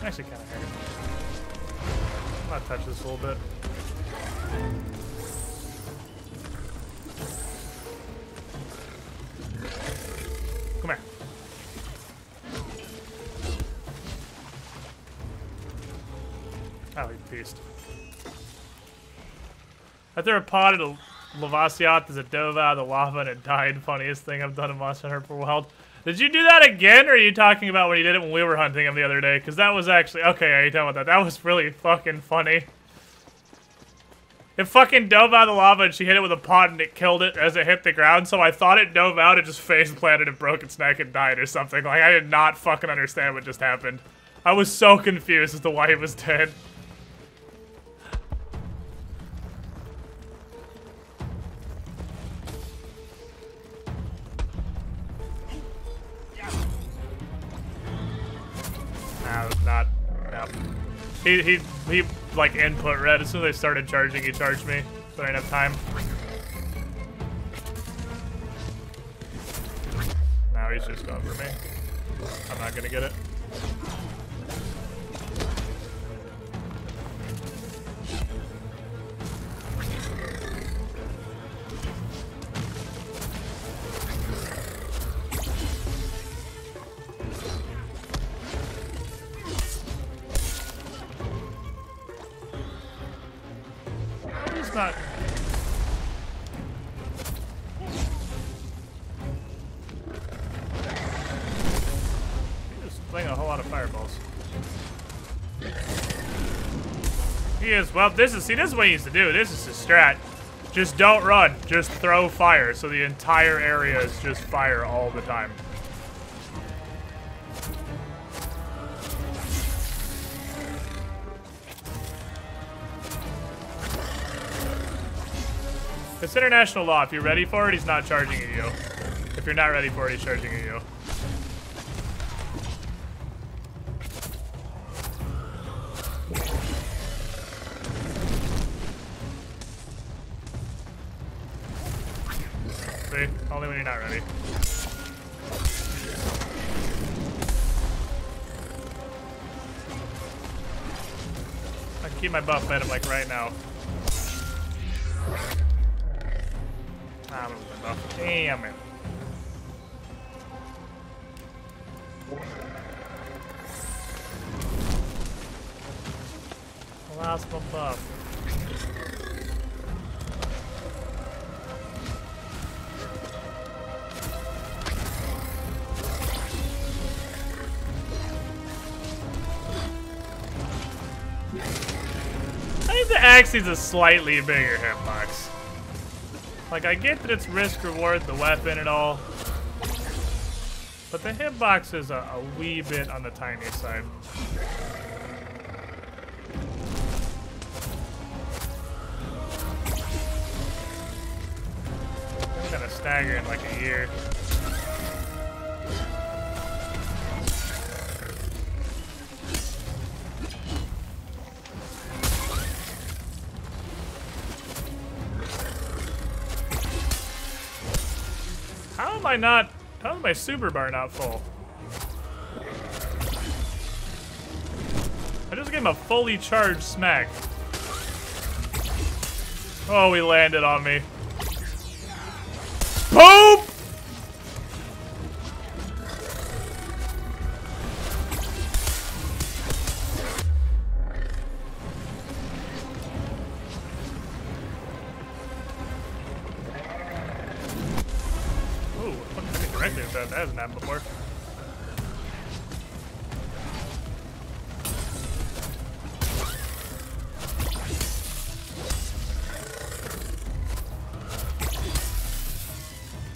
Actually kind of hurt. I'm gonna touch this a little bit. Come here. Oh, he beast. I threw a pot at a Lavasiat as it dove out of the lava and it died. Funniest thing I've done in Monster Hunter for Wild. Did you do that again, or are you talking about when you did it when we were hunting him the other day? Because that was actually... Okay, are you talking about that? That was really fucking funny. It fucking dove out of the lava and she hit it with a pot and it killed it as it hit the ground, so I thought it dove out, it just face planted and broke its neck and died or something. Like, I did not fucking understand what just happened. I was so confused as to why he was dead. Nah, not. No. He like input red. As soon as I started charging, he charged me. So I didn't have time. Now he's just going for me. I'm not gonna get it. Not. He's just playing a whole lot of fireballs. He is, well, this is what he used to do. This is his strat. Just don't run. Just throw fire, so the entire area is just fire all the time. It's international law. If you're ready for it, he's not charging at you. If you're not ready for it, he's charging at you. See? Only when you're not ready. I can keep my buff at him like right now. I'm gonna move my buff. Damn it. I lost my buff. I think the axe needs a slightly bigger hitbox. Like, I get that it's risk reward, the weapon and all, but the hitbox is a wee bit on the tiny side. I'm gonna stagger in like a year. How is my super bar not full? I just gave him a fully charged smack. Oh, he landed on me. Boom! That hasn't happened before.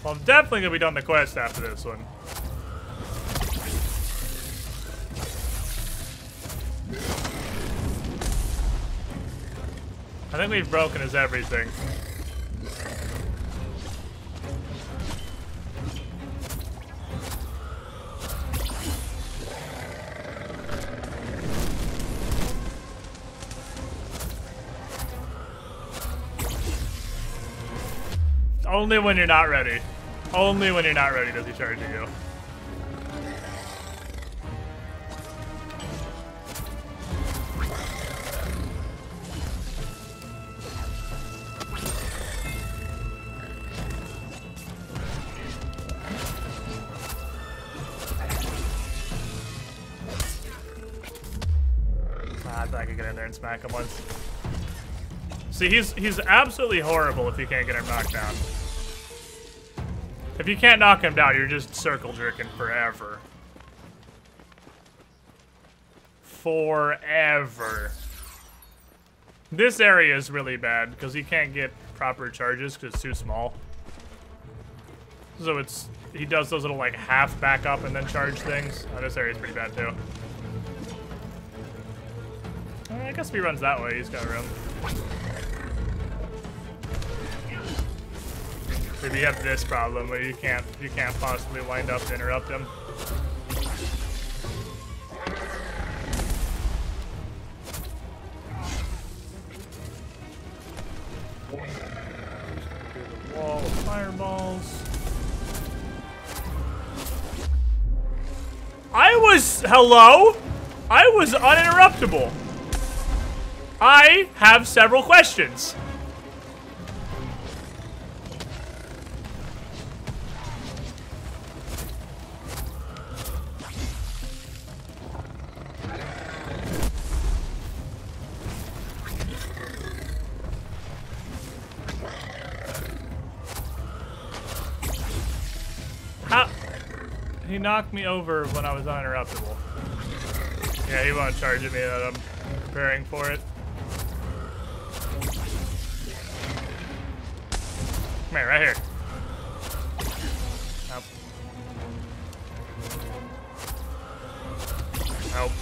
Well, I'm definitely gonna be done the quest after this one. I think we've broken his everything. Only when you're not ready. Only when you're not ready does he charge at you. I thought I could get in there and smack him once. See, he's absolutely horrible if you can't get him knocked down. If you can't knock him down, you're just circle jerking forever. Forever. This area is really bad because he can't get proper charges because it's too small. So he does those little like half back up and then charge things. Oh, this area is pretty bad too. I guess if he runs that way, he's got room. Maybe you have this problem where you can't possibly wind up to interrupt him. Through the wall of fireballs. Hello? I was uninterruptible. I have several questions. How? He knocked me over when I was uninterruptible. Yeah, he won't charge at me that I'm preparing for it. Come here, right here. Nope. Nope.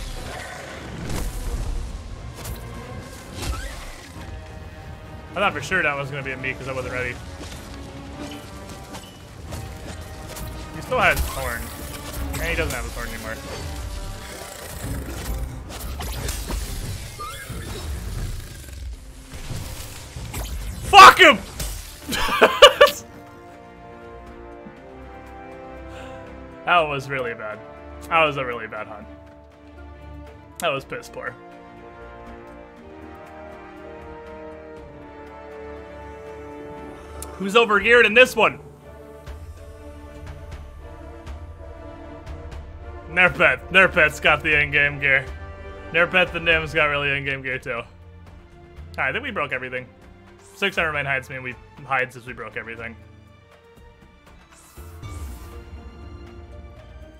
I thought for sure that was gonna be a me because I wasn't ready. He still has Thorn. And he doesn't have a Thorn anymore. Fuck him! That was really bad. That was a really bad hunt. That was piss poor. Who's overgeared in this one? Nerpet. Nerpet's got the in-game gear. Nerpet the Nim's got really in-game gear too. Alright, I think we broke everything. 600 main hides mean we hide since we broke everything.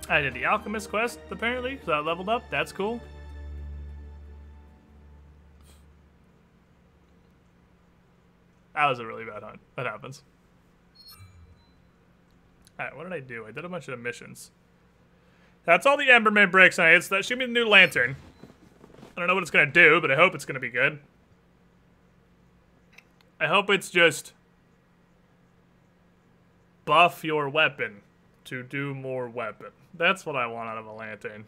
I did the Alchemist quest, apparently, so I leveled up. That's cool. That was a really bad hunt. That happens. Alright, what did I do? I did a bunch of missions. That's all the Emberman breaks on it. That should be the new lantern. I don't know what it's gonna do, but I hope it's gonna be good. I hope it's just buff your weapon to do more weapon. That's what I want out of a lantern.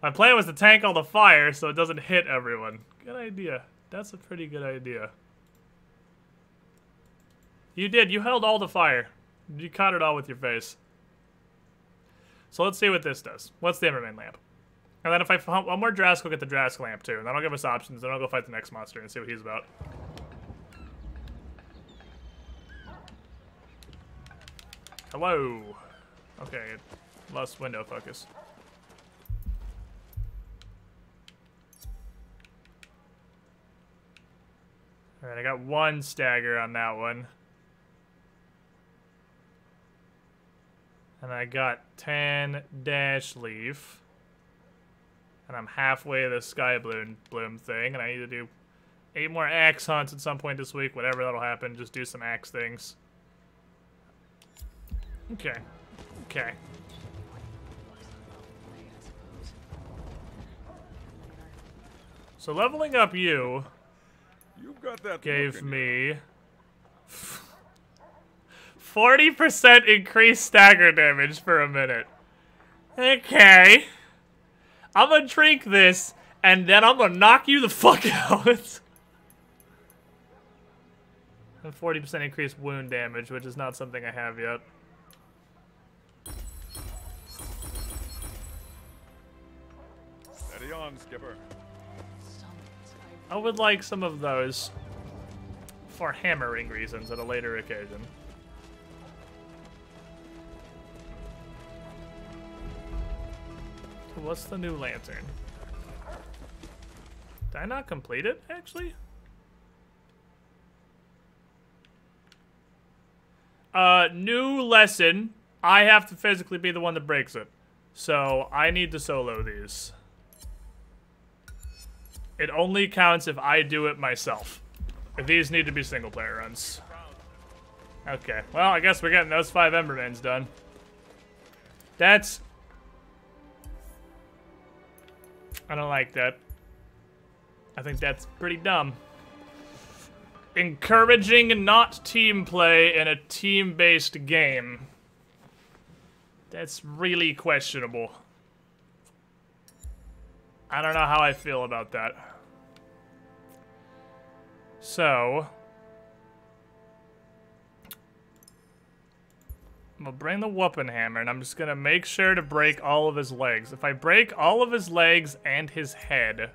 My plan was to tank all the fire so it doesn't hit everyone. Good idea. That's a pretty good idea. You did. You held all the fire. You caught it all with your face. So let's see what this does. What's the Emberman lamp? And then if I hunt one more Drask, I'll get the Drask lamp too. And then I'll give us options. Then I'll go fight the next monster and see what he's about. Hello. Okay, lost window focus. Alright, I got one stagger on that one. And I got 10 dash leaf. And I'm halfway to the sky bloom thing. And I need to do 8 more axe hunts at some point this week. Whatever that'll happen, just do some axe things. Okay. Okay. So leveling up you You've got that gave me 40% increased stagger damage for a minute. Okay. I'm gonna drink this, and then I'm gonna knock you the fuck out. And 40% increased wound damage, which is not something I have yet. Steady on, Skipper. I would like some of those for hammering reasons at a later occasion. What's the new lantern? Did I not complete it, actually? New lesson. I have to physically be the one that breaks it. So, I need to solo these. It only counts if I do it myself. These need to be single player runs. Okay, well, I guess we're getting those 5 Embermans done. That's... I don't like that. I think that's pretty dumb. Encouraging not team play in a team-based game. That's really questionable. I don't know how I feel about that. So... I'm gonna bring the whooping hammer, and I'm just gonna make sure to break all of his legs. If I break all of his legs and his head,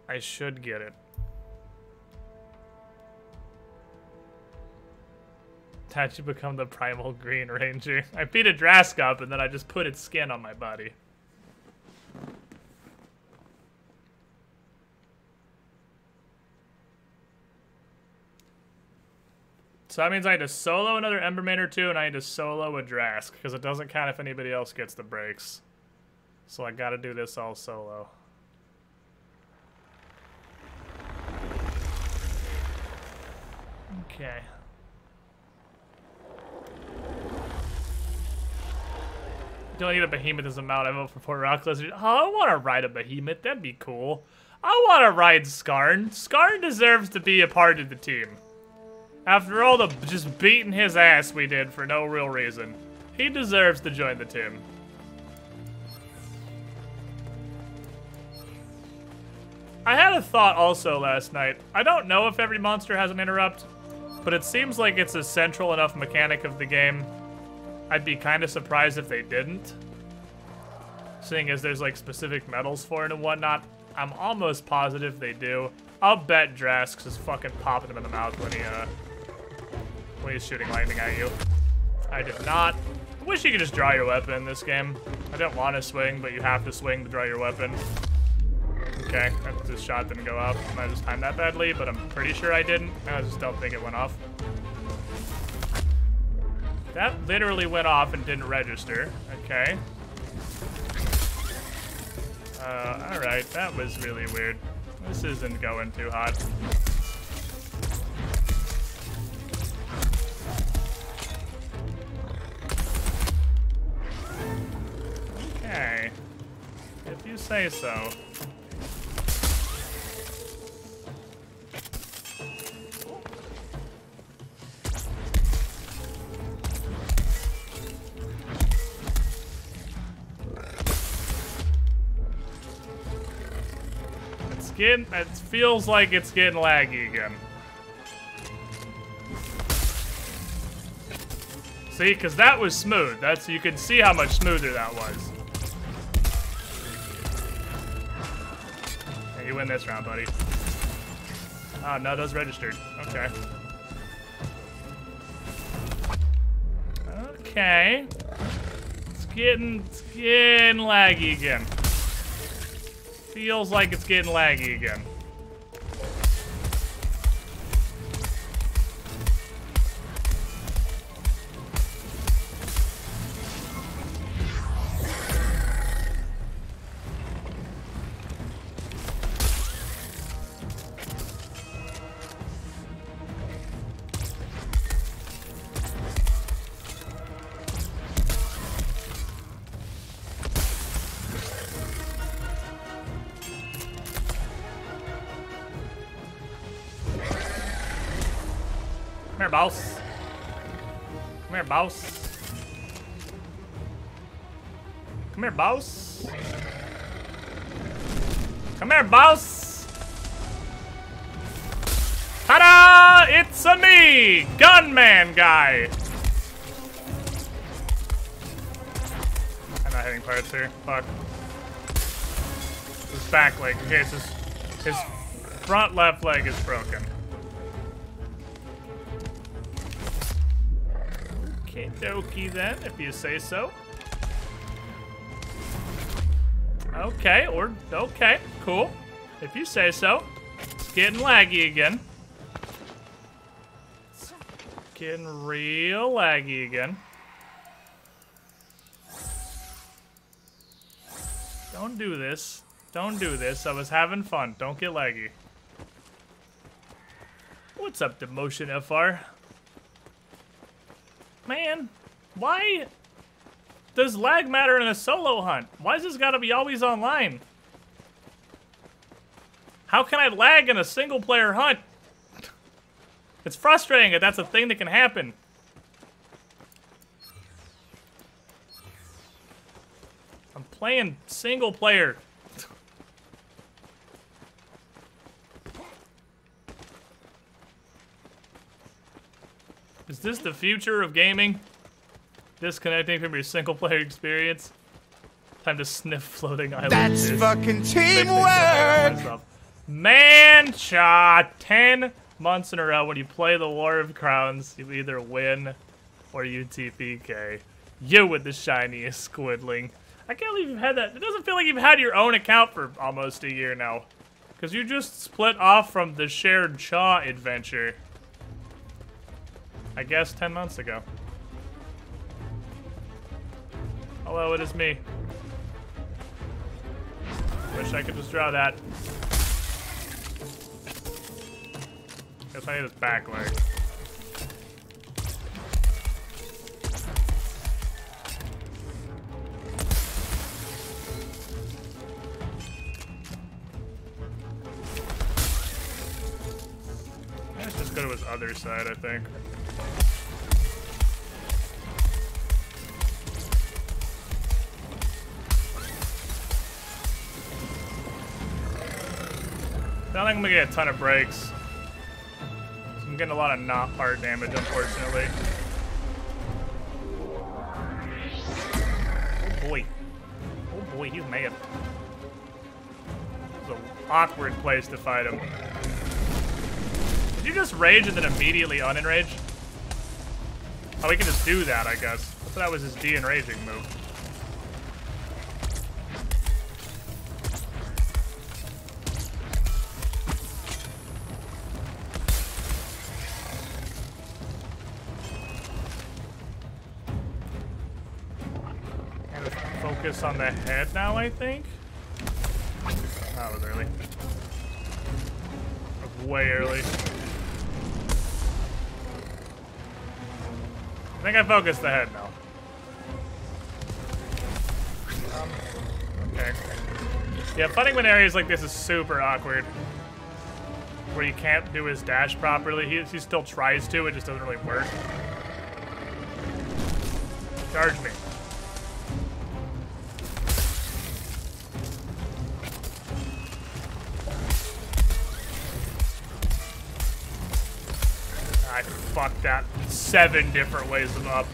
I should get it. How'd you become the Primal Green Ranger? I beat a Drask up, and then I just put its skin on my body. So that means I need to solo another Emberman or 2, and I need to solo a Drask, because it doesn't count if anybody else gets the breaks. So I gotta do this all solo. Okay. Don't need a behemoth as a mount. I vote for Port Rock Lizard. Oh, I want to ride a behemoth. That'd be cool. I want to ride Skarn. Skarn deserves to be a part of the team. After all the just beating his ass we did for no real reason, he deserves to join the team. I had a thought also last night. I don't know if every monster has an interrupt, but it seems like it's a central enough mechanic of the game. I'd be kind of surprised if they didn't. Seeing as there's like specific medals for it and whatnot, I'm almost positive they do. I'll bet Drask is fucking popping him in the mouth when he's shooting lightning at you. I did not. I wish you could just draw your weapon in this game. I don't want to swing, but you have to swing to draw your weapon. Okay, this shot didn't go up. I just timed that badly, but I'm pretty sure I didn't. I just don't think it went off. That literally went off and didn't register. Okay. Alright, that was really weird. This isn't going too hot. Okay. If you say so. It feels like it's getting laggy again. See, because that was smooth. You can see how much smoother that was. Hey, you win this round, buddy. Oh, no, those registered. Okay. Okay. It's getting laggy again. Feels like it's getting laggy again. Come here, boss. Come here, boss. Come here, boss. Come here, boss. Ta-da! It's a me, Gunman Guy. I'm not hitting parts here. Fuck. His back leg. Okay, so his front left leg is broken. Okie dokie then, if you say so. Okay, okay, cool. If you say so. It's getting laggy again. It's getting real laggy again. Don't do this. Don't do this. I was having fun. Don't get laggy. What's up, Demotion FR? Man, why does lag matter in a solo hunt? Why has this gotta be always online? How can I lag in a single player hunt? It's frustrating that that's a thing that can happen. I'm playing single player. Is this the future of gaming? Disconnecting from your single-player experience? Time to sniff floating islands. That's fucking teamwork! Man, 10 months in a row when you play the War of Crowns, you either win or you TPK. You with the shiniest squidling. I can't believe you've had that. It doesn't feel like you've had your own account for almost a year now. Because you just split off from the shared Chaw adventure. I guess 10 months ago. Hello, it is me. Wish I could just draw that. Guess I need his back leg. go to his other side, I think. I don't think I'm gonna get a ton of breaks. So I'm getting a lot of not hard damage, unfortunately. Oh boy. Oh boy, he's mad. It's an awkward place to fight him. Did you just rage and then immediately unenrage? Oh, we can just do that, I guess. I thought that was his de-enraging move. Focus on the head now, I think. That was early. That was way early. I think I focused the head now. Okay. Yeah, fighting in areas like this is super awkward. Where you can't do his dash properly. He still tries to, it just doesn't really work. Charge me. I fucked that 7 different ways of up.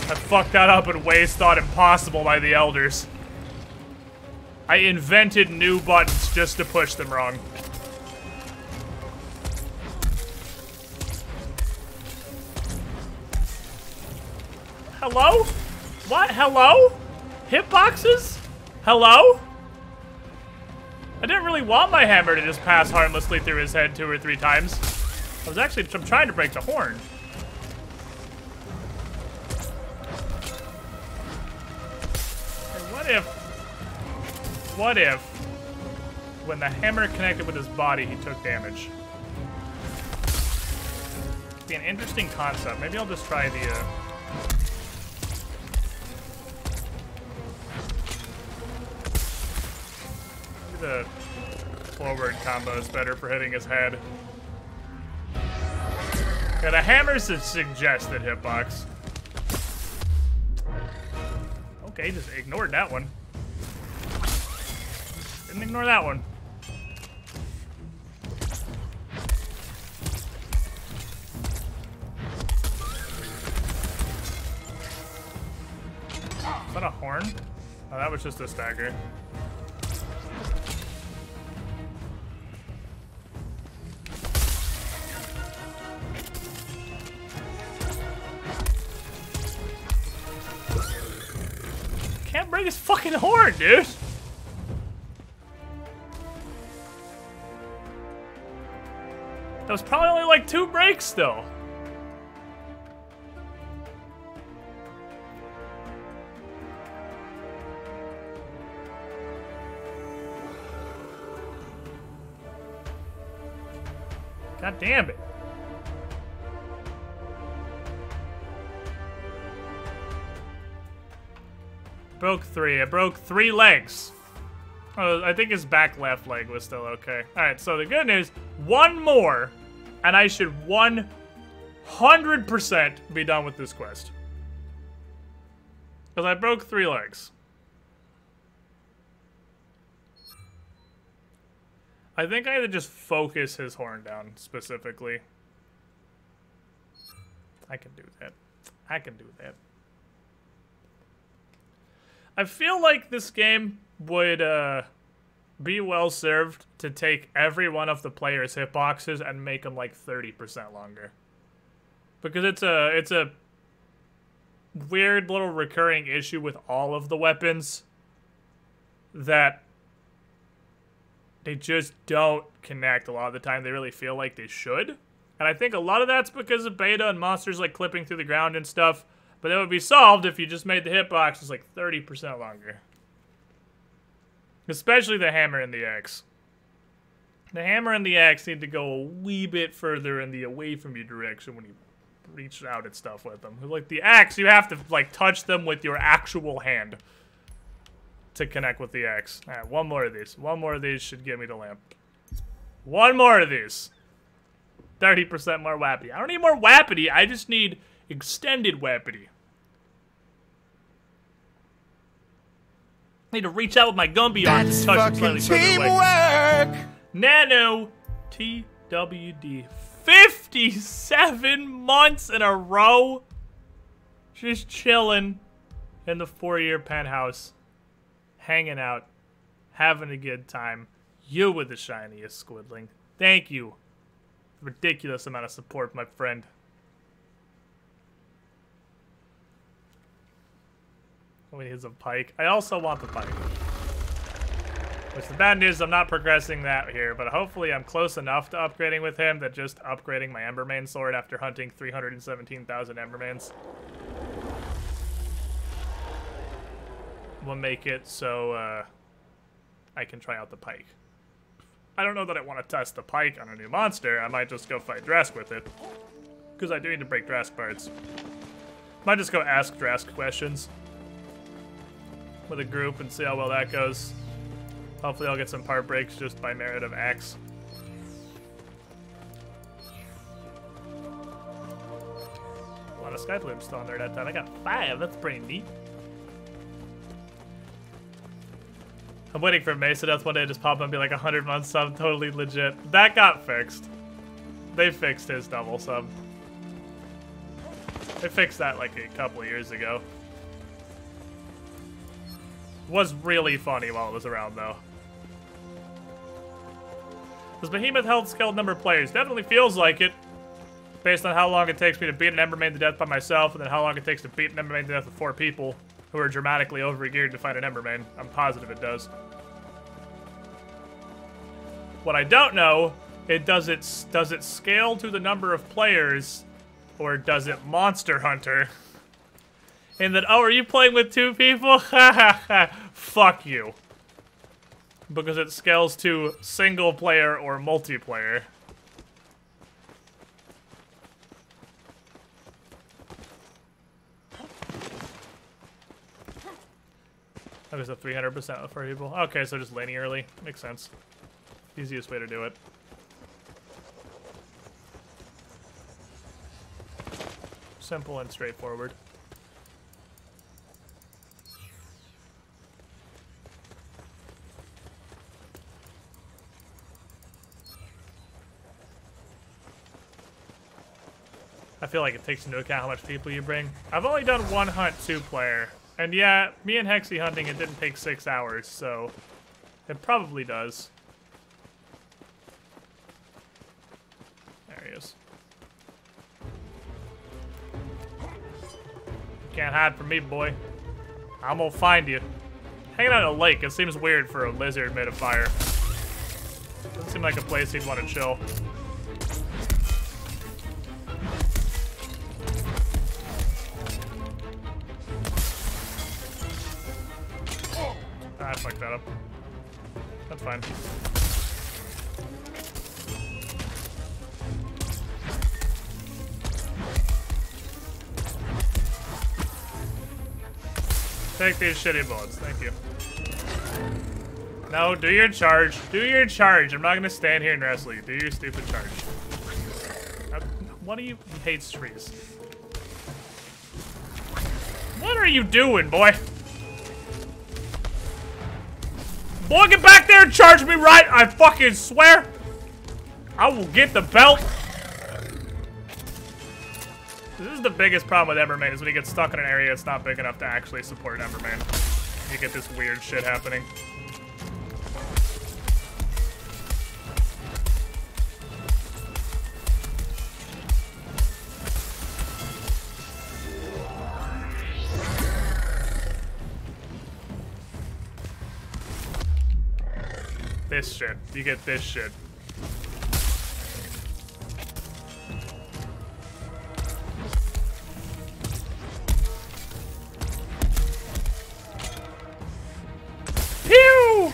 I fucked that up in ways thought impossible by the elders. I invented new buttons just to push them wrong. Hello? What? Hello? Hitboxes? Hello? I didn't really want my hammer to just pass harmlessly through his head 2 or 3 times. I'm trying to break the horn. And what if, when the hammer connected with his body, he took damage? It'd be an interesting concept. Maybe I'll just try the, maybe the forward combo is better for hitting his head. Yeah, the hammer's a suggested hitbox. Okay, just ignored that one. Didn't ignore that one. Is that a horn? Oh, that was just a stagger. Can't break his fucking horn, dude. That was probably only like 2 breaks, though. God damn it. Broke 3. I broke 3 legs. Oh, I think his back left leg was still okay. Alright, so the good news, 1 more, and I should 100% be done with this quest. Because I broke 3 legs. I think I had to just focus his horn down, specifically. I can do that. I can do that. I feel like this game would be well served to take every one of the player's hitboxes and make them like 30% longer. Because it's a weird little recurring issue with all of the weapons that they just don't connect a lot of the time. They really feel like they should. And I think a lot of that's because of beta and monsters like clipping through the ground and stuff. But that would be solved if you just made the hitboxes like 30% longer. Especially the hammer and the axe. The hammer and the axe need to go a wee bit further in the away from you direction when you reach out at stuff with them. Like the axe, you have to like touch them with your actual hand to connect with the axe. All right, 1 more of these. 1 more of these should get me to lamp. 1 more of these. 30% more Wapiti. I don't need more Wapiti, I just need extended Wapiti. I need to reach out with my Gumby arms and touch him slightly further away. Nano TWD. 57 months in a row. Just chilling in the 4-year penthouse. Hanging out. Having a good time. You were the shiniest, Squidling. Thank you. Ridiculous amount of support, my friend. Oh, he has a pike. I also want the pike. Which the bad news, I'm not progressing that here, but hopefully I'm close enough to upgrading with him that just upgrading my Embermane sword after hunting 317,000 Embermanes will make it so I can try out the pike. I don't know that I want to test the pike on a new monster. I might just go fight Drask with it. Because I do need to break Drask parts. Might just go ask Drask questions with a group and see how well that goes. Hopefully I'll get some part breaks just by merit of Axe. A lot of Sky Blooms still on there that time. I got 5, that's pretty neat. I'm waiting for Mesa Death one day to just pop up and be like 100 months sub, totally legit. That got fixed. They fixed his double sub. They fixed that like a couple years ago. Was really funny while it was around though. Does Behemoth hold scaled number of players? Definitely feels like it. Based on how long it takes me to beat an Embermane to death by myself, and then how long it takes to beat an Embermane to death with 4 people who are dramatically overgeared to fight an Embermane. I'm positive it does. What I don't know, does it scale to the number of players, or does it Monster Hunter? And then, oh, are you playing with 2 people? Fuck you. Because it scales to single player or multiplayer. That was a 300% for people. Okay, so just linearly. Makes sense. Easiest way to do it. Simple and straightforward. I feel like it takes into account how much people you bring. I've only done 1 hunt 2-player. And yeah, me and Hexy hunting, it didn't take 6 hours, so it probably does. There he is. Can't hide from me, boy. I'm gonna find you. Hanging out at a lake, it seems weird for a lizard made of fire. Doesn't seem like a place he'd want to chill. I fucked that up. That's fine. Take these shitty bullets, thank you. No, do your charge. Do your charge. I'm not gonna stand here and wrestle you. Do your stupid charge. What are you? He hates trees. What are you doing, boy? Boy, get back there and charge me right! I fucking swear! I will get the belt! This is the biggest problem with Embermane, is when you get stuck in an area that's not big enough to actually support Embermane. You get this weird shit happening. This shit. You get this shit. Pew!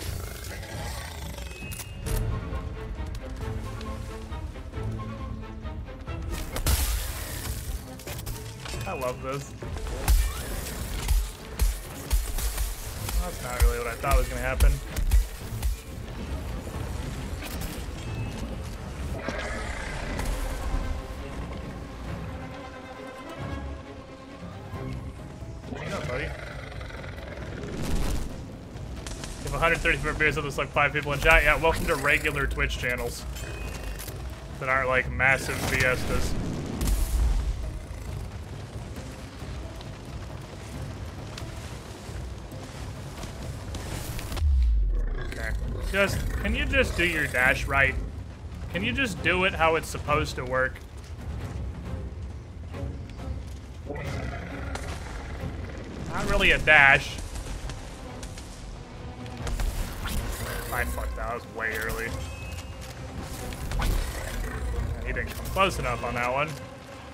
I love this. Well, that's not really what I thought was gonna happen. buddy. You have 134 beers, so there's like 5 people in chat. Yeah, welcome to regular Twitch channels that aren't like massive fiestas. Okay. Can you just do your dash right? Can you just do it how it's supposed to work? Not really a dash. I fucked that. That was way early. He didn't come close enough on that one.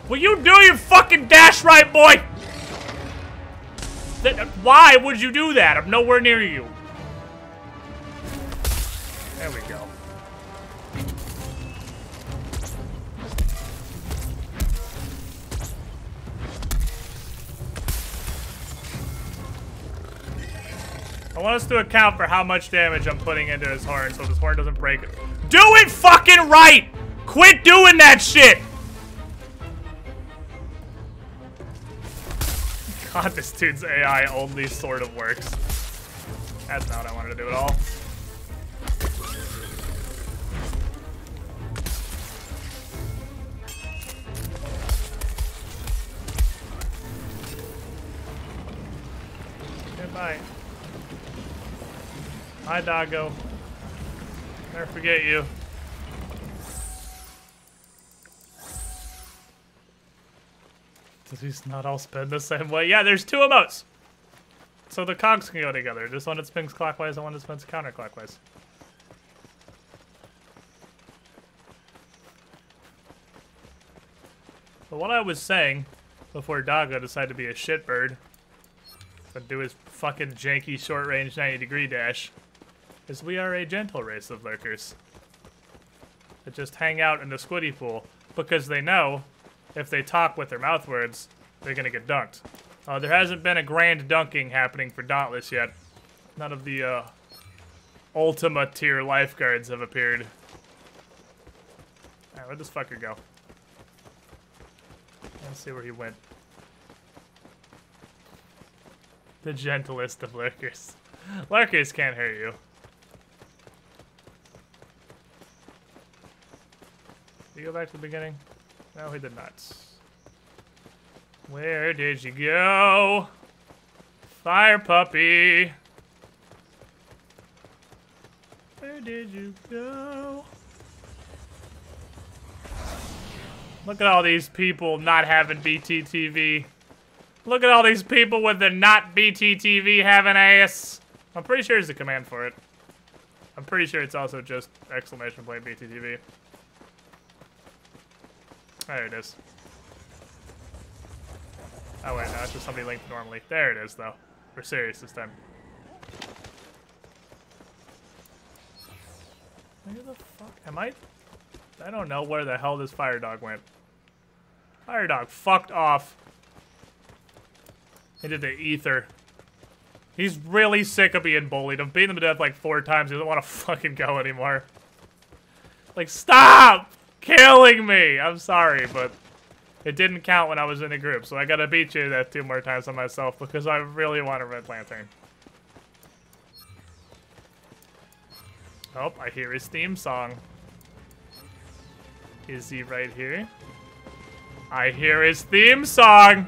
Will you do your fucking dash right, boy? Why would you do that? I'm nowhere near you. There we go. I want us to account for how much damage I'm putting into his horn so his horn doesn't break it. Do it fucking right! Quit doing that shit! God, this dude's AI only sort of works. That's not what I wanted to do at all. Goodbye. Hi, doggo. Never forget you. Do these not all spin the same way? Yeah, there's 2 emotes. So the cogs can go together. Just one that spins clockwise and one that spins counterclockwise. But what I was saying before Doggo decided to be a shitbird and do his fucking janky short-range 90-degree dash is we are a gentle race of lurkers that just hang out in the squiddy pool because they know if they talk with their mouth words, they're gonna get dunked. There hasn't been a grand dunking happening for Dauntless yet. None of the Ultima tier lifeguards have appeared. Alright, where'd this fucker go? Let's see where he went. The gentlest of lurkers. Lurkers can't hurt you. Did you go back to the beginning? No, he did not. Where did you go? Fire puppy. Where did you go? Look at all these people not having BTTV. Look at all these people with the not BTTV having ass. I'm pretty sure there's a command for it. I'm pretty sure it's also just exclamation point BTTV. There it is. Oh wait, no, it's just somebody linked normally. There it is, though. We're serious this time. Where the fuck am I? I don't know where the hell this fire dog went. Fire dog fucked off. Into the ether. He's really sick of being bullied. I've beaten him to death like 4 times. He doesn't want to fucking go anymore. Like, stop killing me! I'm sorry, but it didn't count when I was in a group, so I gotta beat you to death 2 more times on myself because I really want a red lantern. Oh, I hear his theme song. Is he right here? I hear his theme song!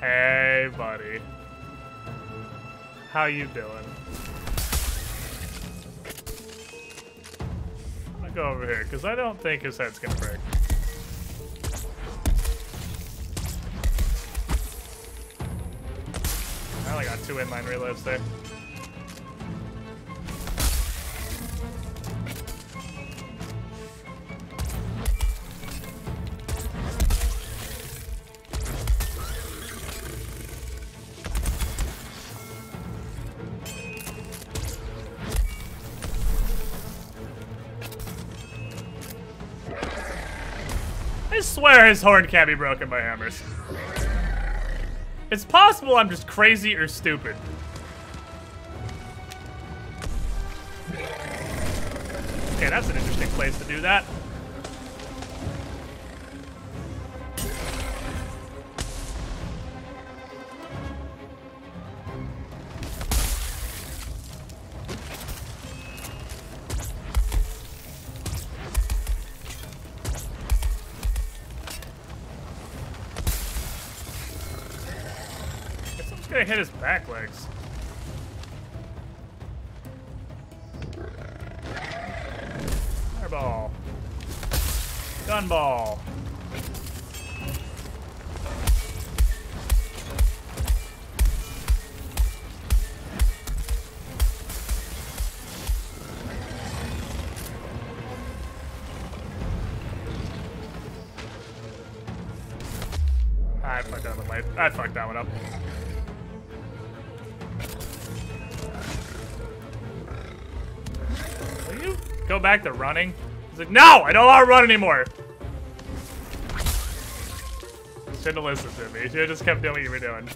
Hey, buddy. How you doing? I'm gonna go over here, because I don't think his head's gonna break. I only got 2 inline reloads there. I swear his horn can't be broken by hammers. It's possible I'm just crazy or stupid. Okay, that's an interesting place to do that. Just gonna hit his back legs. Fireball. Gunball. I fucked that one up. Will you go back to running? He's like, no, I don't want to run anymore. Shouldn't have listened to me. You should have just kept doing what you were doing.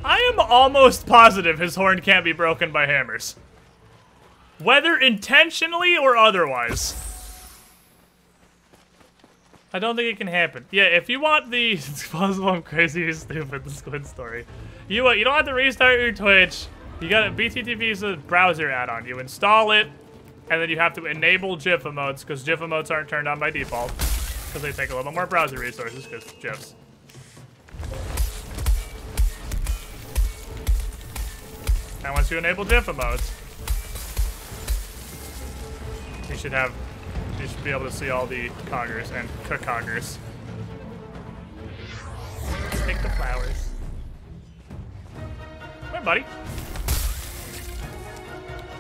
I am almost positive his horn can't be broken by hammers. Whether intentionally or otherwise. I don't think it can happen. Yeah, if you want the it's possible I'm crazy or stupid, the squid story. You don't have to restart your Twitch. You got a BTTV is a browser add-on. You install it, and then you have to enable GIF emotes, because GIF emotes aren't turned on by default. Because they take a little bit more browser resources, because GIFs. And once you enable GIF emotes, you should be able to see all the coggers and coggers. Take the flowers. Come here, buddy.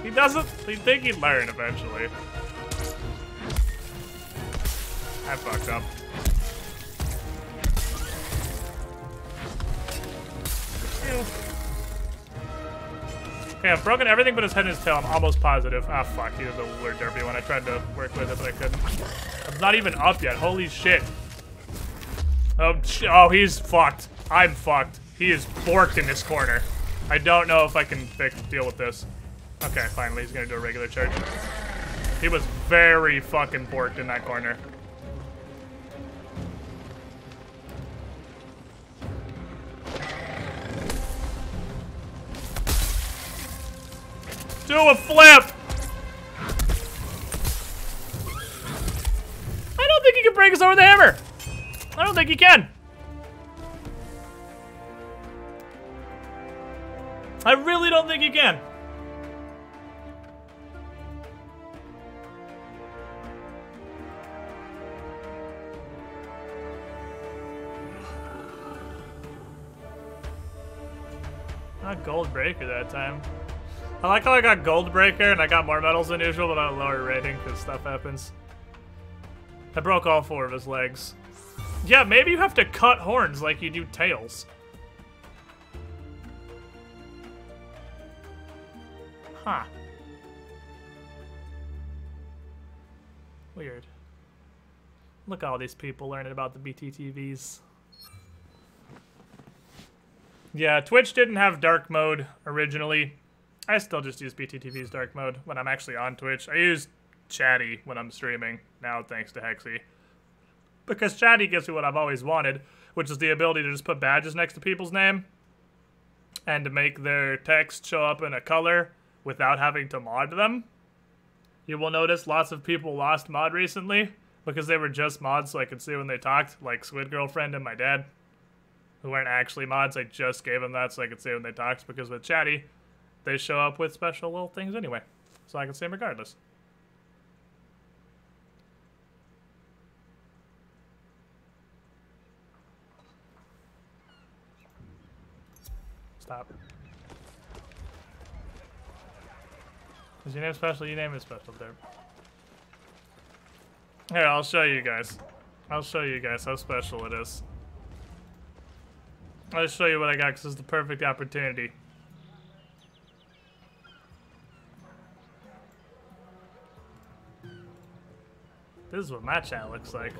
He doesn't. You think he'd learn eventually. I fucked up. Ew. Okay, I've broken everything but his head and his tail. I'm almost positive. Ah, fuck. He was a weird derpy one. I tried to work with it, but I couldn't. I'm not even up yet. Holy shit. Oh, he's fucked. I'm fucked. He is borked in this corner. I don't know if I can deal with this. Okay, finally, he's gonna do a regular charge. He was very fucking borked in that corner. Do a flip! I don't think he can break us over the hammer. I don't think he can. I really don't think he can. Not gold breaker that time. I like how I got gold breaker and I got more medals than usual, but on a lower rating because stuff happens. I broke all 4 of his legs. Yeah, maybe you have to cut horns like you do tails. Huh. Weird. Look at all these people learning about the BTTVs. Yeah, Twitch didn't have dark mode originally. I still just use BTTV's dark mode when I'm actually on Twitch. I use Chatty when I'm streaming now, thanks to Hexy. Because Chatty gives me what I've always wanted, which is the ability to just put badges next to people's name and to make their text show up in a color without having to mod them. You will notice lots of people lost mod recently because they were just mods so I could see when they talked, like Squid Girlfriend and my dad, who weren't actually mods. I just gave them that so I could see when they talked, because with Chatty, they show up with special little things anyway, so I can see them regardless. Stop. Is your name special? Your name is special, there. Here, I'll show you guys. I'll show you guys how special it is. I'll show you what I got because it's the perfect opportunity. This is what my chat looks like.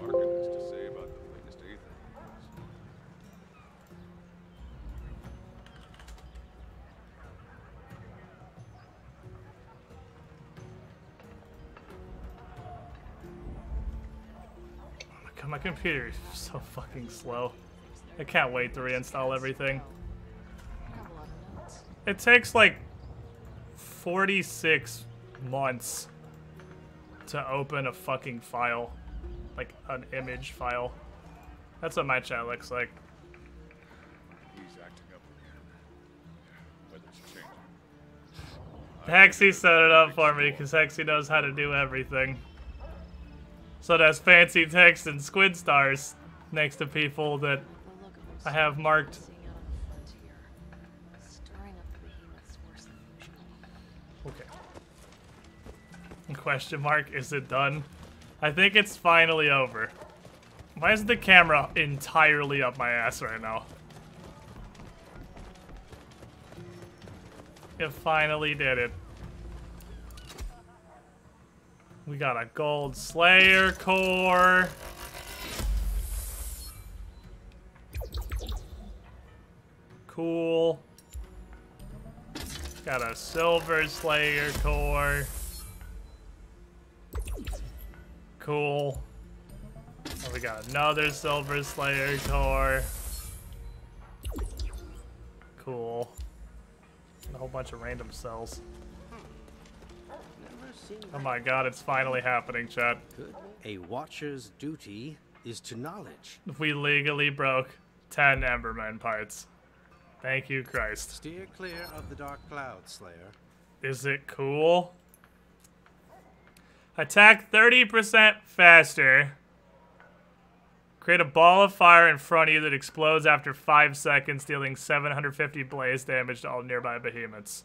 My computer is so fucking slow. I can't wait to reinstall everything. It takes like 46 months to open a fucking file. Like, an image file. That's what my chat looks like. He's acting up again. Weather's changing. Hexy set it up for me because Hexy knows how to do everything. So there's fancy text and squid stars next to people that I have marked. Okay. Question mark, is it done? I think it's finally over. Why is the camera entirely up my ass right now? It finally did it. We got a gold Slayer core. Cool. Got a silver Slayer core. Cool. And we got another silver Slayer core. Cool. And a whole bunch of random cells. Oh my god, it's finally happening, chat. A watcher's duty is to knowledge. We legally broke 10 Emberman parts. Thank you, Christ. Steer clear of the dark cloud, Slayer. Is it cool? Attack 30% faster. Create a ball of fire in front of you that explodes after 5 seconds, dealing 750 blaze damage to all nearby behemoths.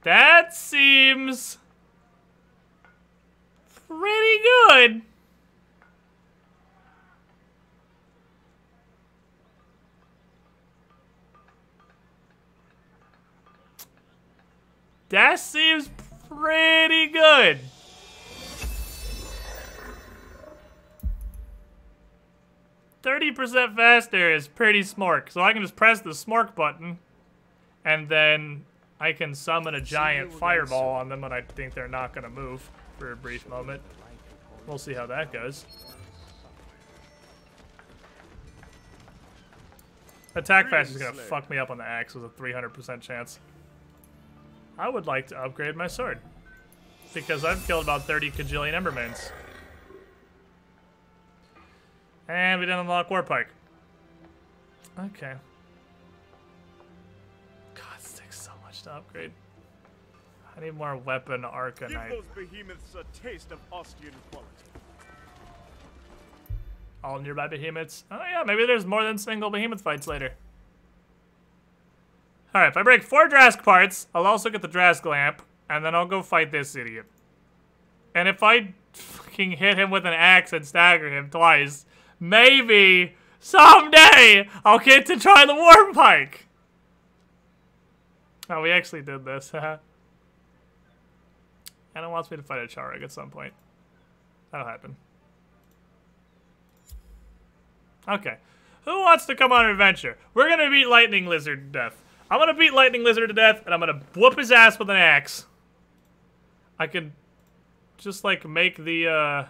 That seems pretty good. That seems pretty good. %30 faster is pretty smork. So I can just press the smork button, and then I can summon a giant fireball on them, and I think they're not going to move for a brief moment. We'll see how that goes. Attack fast is going to fuck me up on the axe with a 300% chance. I would like to upgrade my sword, because I've killed about 30 kajillion Embermans. And we didn't unlock Warpike. Okay. God, this takes so much to upgrade. I need more weapon Arcanite. Give those behemoths a taste of Ostian quality. All nearby behemoths. Oh yeah, maybe there's more than single behemoth fights later. Alright, if I break 4 Drask parts, I'll also get the Drask lamp, and then I'll go fight this idiot. And if I fucking hit him with an axe and stagger him twice, maybe someday I'll get to try the Warpike. Oh, we actually did this. And it wants me to fight a Charog at some point. That'll happen. Okay. Who wants to come on an adventure? We're gonna beat Lightning Lizard to death. I'm gonna beat Lightning Lizard to death, and I'm gonna whoop his ass with an axe. I could just, like, make the,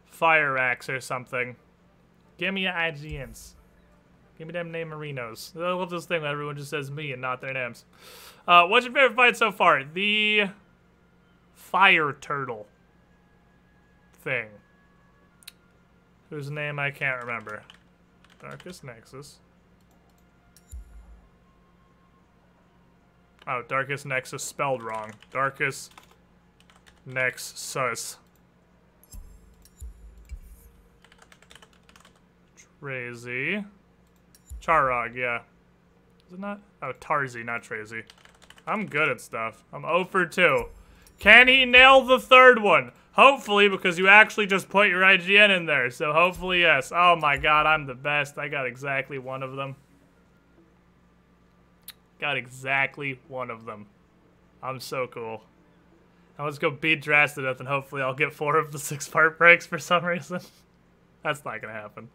fire axe or something. Give me your IGNs. Give me them name Marinos. I love this thing when everyone just says me and not their names. What's your favorite fight so far? The fire turtle thing. Whose name I can't remember. Darkest Nexus. Oh, Darkest Nexus spelled wrong. Darkest Nexus. Trazy. Charog, yeah. Is it not? Oh, Tarzi, not Trazy. I'm good at stuff. I'm 0 for 2. Can he nail the third one? Hopefully, because you actually just put your IGN in there. So hopefully, yes. Oh my god, I'm the best. I got exactly one of them. Got exactly one of them. I'm so cool. Now let's go beat Drast to death, and hopefully I'll get 4 of the 6-part breaks for some reason. That's not gonna happen.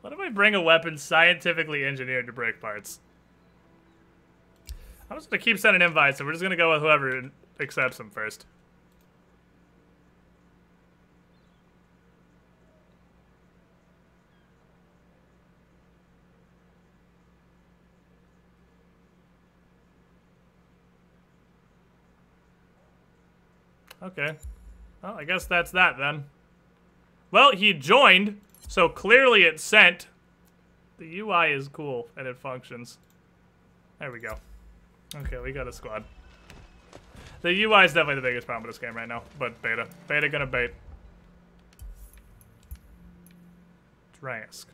What if I bring a weapon scientifically engineered to break parts? I'm just gonna keep sending invites, and we're just gonna go with whoever accepts them first. Okay. Well, I guess that's that then. Well, he joined, so clearly it sent. The UI is cool, and it functions. There we go. Okay, we got a squad. The UI is definitely the biggest problem with this game right now, but beta. Beta gonna bait. Drask.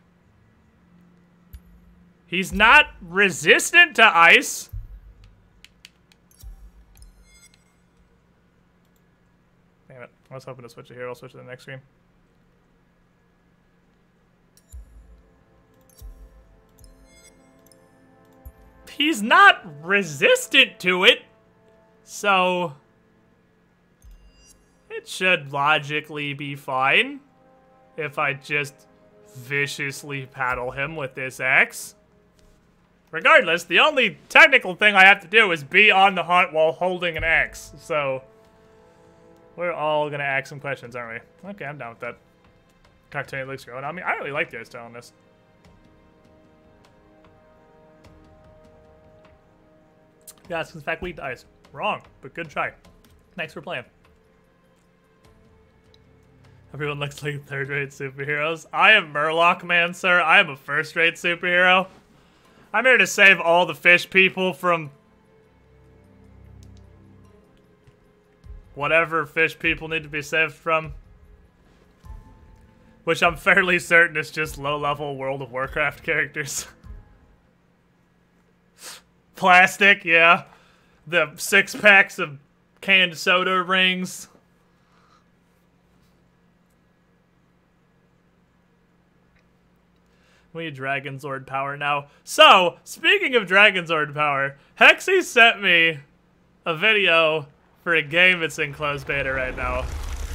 He's not resistant to ice. Damn it. I was hoping to switch it here. I'll switch to the next screen. He's not resistant to it, so it should logically be fine if I just viciously paddle him with this axe. Regardless, the only technical thing I have to do is be on the hunt while holding an axe, so we're all gonna ask some questions, aren't we? Okay, I'm down with that. Cartoon looks growing on me. I really like the art style on this. Yes, in fact, weak to ice. Wrong, but good try. Thanks for playing. Everyone looks like third-rate superheroes. I am Murloc Man, sir. I am a first-rate superhero. I'm here to save all the fish people from whatever fish people need to be saved from. Which I'm fairly certain is just low-level World of Warcraft characters. Plastic, yeah. The 6-packs of canned soda rings. We need Dragon Zord power now. So, speaking of Dragon Zord power, Hexy sent me a video for a game that's in closed beta right now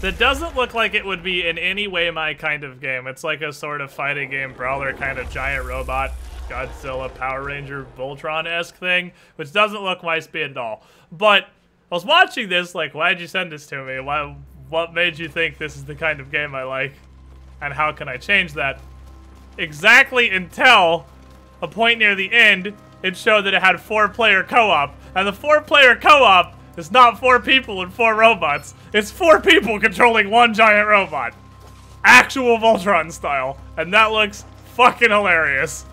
that doesn't look like it would be in any way my kind of game. It's like a sort of fighting game brawler kind of giant robot Godzilla Power Ranger Voltron-esque thing, which doesn't look my speed at all. But I was watching this like, why'd you send this to me? What made you think this is the kind of game I like? And how can I change that? Exactly until a point near the end, it showed that it had 4-player co-op. And the 4-player co-op is not 4 people and 4 robots. It's 4 people controlling 1 giant robot. Actual Voltron style. And that looks fucking hilarious.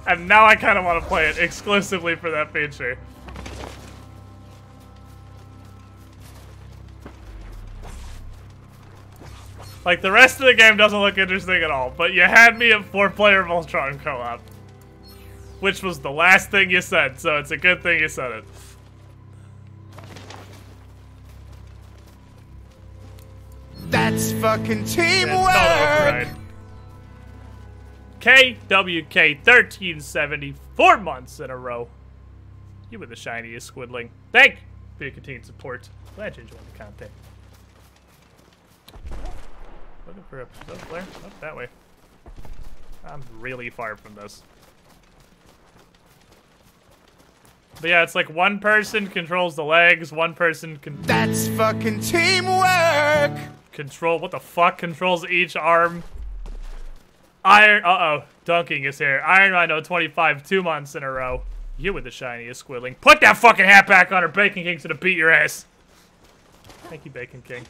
And now I kind of want to play it exclusively for that feature. Like, the rest of the game doesn't look interesting at all, but you had me at 4-player Voltron co-op. Which was the last thing you said, so it's a good thing you said it. That's fucking teamwork! Right. KWK 1370, 4 months in a row. You were the shiniest squidling. Thank you for your continued support. Glad you enjoyed the content. Looking for a flare? Oh, that way. I'm really far from this. But yeah, it's like one person controls the legs, one person can... That's fucking teamwork! Control... What the fuck? Controls each arm. Iron... Uh-oh. Dunking is here. Iron Rhino 25, 2 months in a row. You were the shiniest squidling. Put that fucking hat back on or Bacon King's gonna beat your ass. Thank you, Bacon King.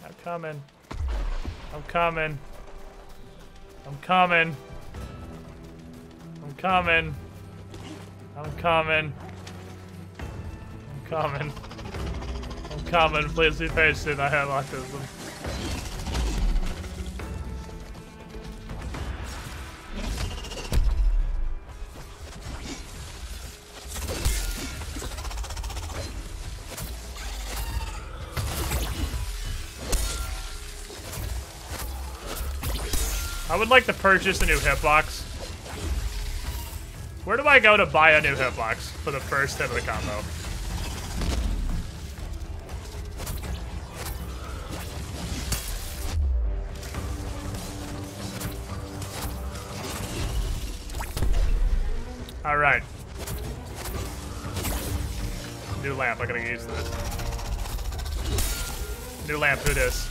I'm coming. I'm coming. I'm coming. I'm coming. I'm coming. I'm coming. I'm coming. Please be patient. I have autism. I would like to purchase a new hitbox. Where do I go to buy a new hitbox for the first hit of the combo? Alright. New lamp, I gotta get used to this. New lamp, who dis?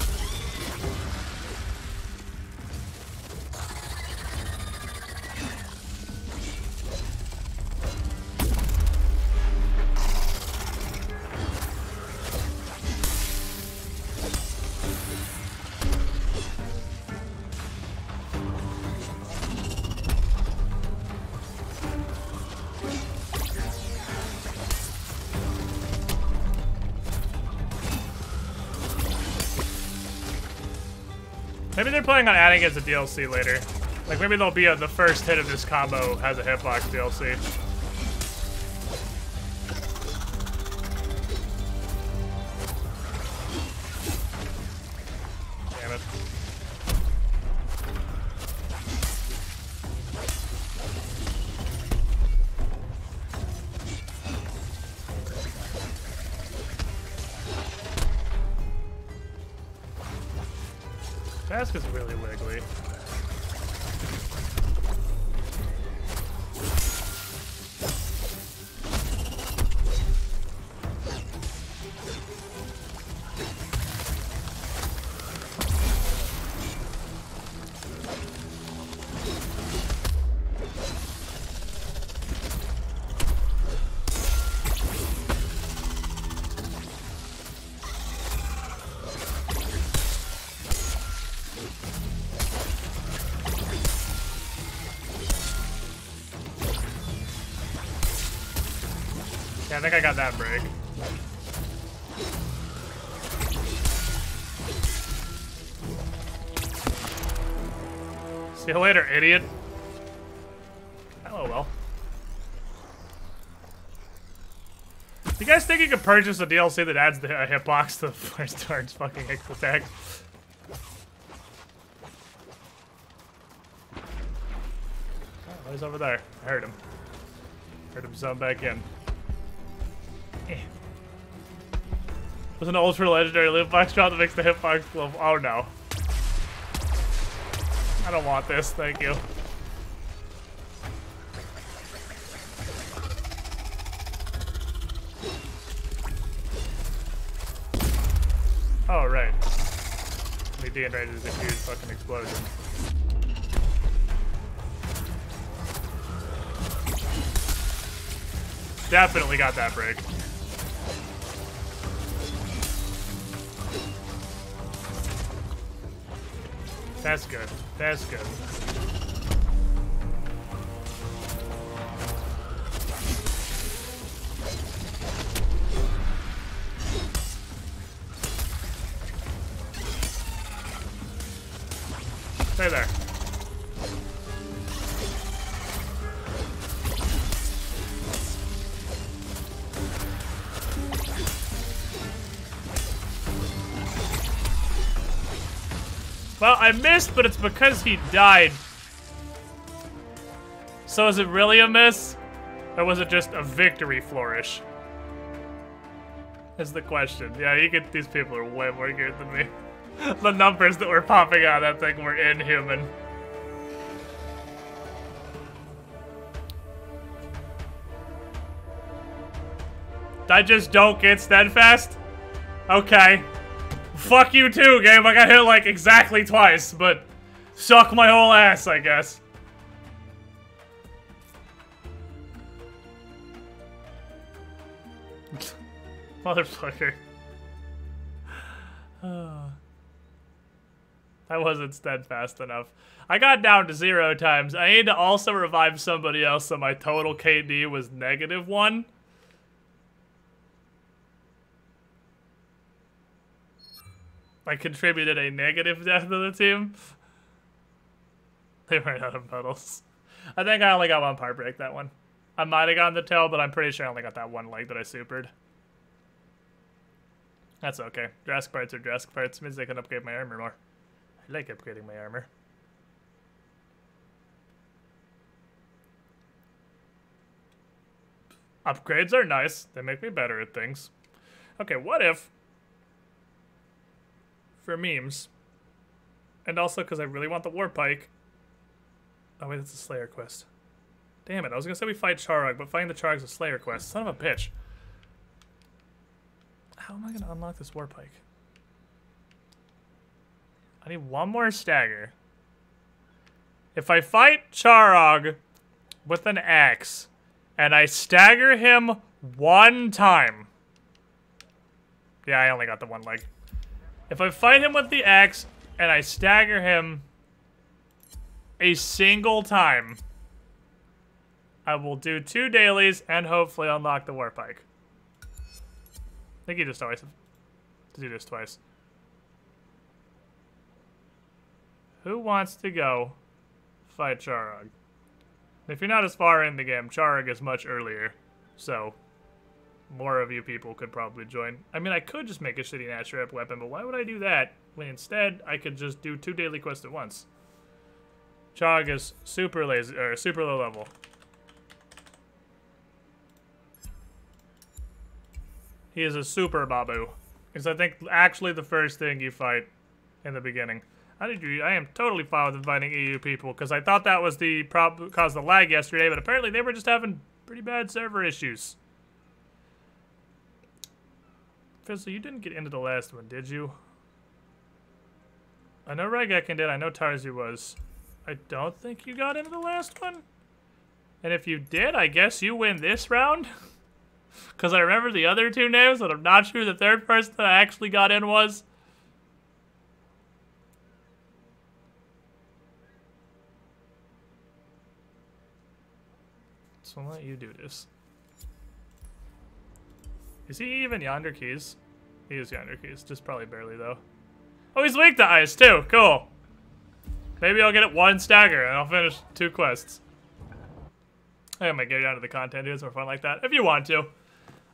Maybe they're planning on adding it as a DLC later. Like, maybe they'll be the first hit of this combo has a hitbox DLC. Damn it. Task is really wiggly. Yeah, I think I got that break. See you later, idiot. Oh well. Do you guys think you could purchase a DLC that adds the hitbox to the first turn's fucking attack? Oh, he's over there. I heard him. Heard him zone back in. Was an ultra legendary loot box drop that makes the hitbox glove. Oh no. I don't want this, thank you. Oh, right. Me being ready to do a huge fucking explosion. Definitely got that break. That's good. That's good. Stay there. Well, I missed, but it's because he died. So is it really a miss? Or was it just a victory flourish? Is the question. Yeah, these people are way more geared than me. The numbers that were popping out of that thing were inhuman. I just don't get steadfast? Okay. Fuck you too, game. I got hit like exactly twice, but suck my whole ass, I guess. Motherfucker. That wasn't steadfast enough. I got down to 0 times. I need to also revive somebody else so my total KD was -1. I contributed a negative death to the team. They ran out of medals. I think I only got 1 part break that one. I might have gotten the tail, but I'm pretty sure I only got that 1 leg that I supered. That's okay. Drask parts are Drask parts. Means I can upgrade my armor more. I like upgrading my armor. Upgrades are nice. They make me better at things. Okay, what if... for memes, and also because I really want the war pike. Oh wait, that's a Slayer quest. Damn it, I was gonna say we fight Charog, but fighting the Charog's a Slayer quest. Son of a bitch. How am I gonna unlock this war pike? I need 1 more stagger. If I fight Charog with an axe, and I stagger him 1 time. Yeah, I only got the 1 leg. If I fight him with the axe and I stagger him a single time, I will do 2 dailies and hopefully unlock the war pike. I think you just always have to do this twice. Who wants to go fight Charog? If you're not as far in the game, Charog is much earlier. So, more of you people could probably join. I mean, I could just make a shitty natural rep weapon, but why would I do that when instead I could just do 2 daily quests at once? Charog is super lazy, or super low level. He is a super babu. It's, I think, actually the first thing you fight in the beginning. I am totally fine with inviting EU people, because I thought that was the problem, caused the lag yesterday, but apparently they were just having pretty bad server issues. Fizzle, you didn't get into the last one, did you? I know Regekin did, I know Tarzi was. I don't think you got into the last one. And if you did, I guess you win this round. Because I remember the other 2 names, but I'm not sure the third person that I actually got in was. So I'll let you do this. Is he even Yonder Keys? He is Yonder Keys, just probably barely though. Oh, he's weak to ice too, cool. Maybe I'll get it 1 stagger and I'll finish 2 quests. I might get down to the content, do some fun like that, if you want to.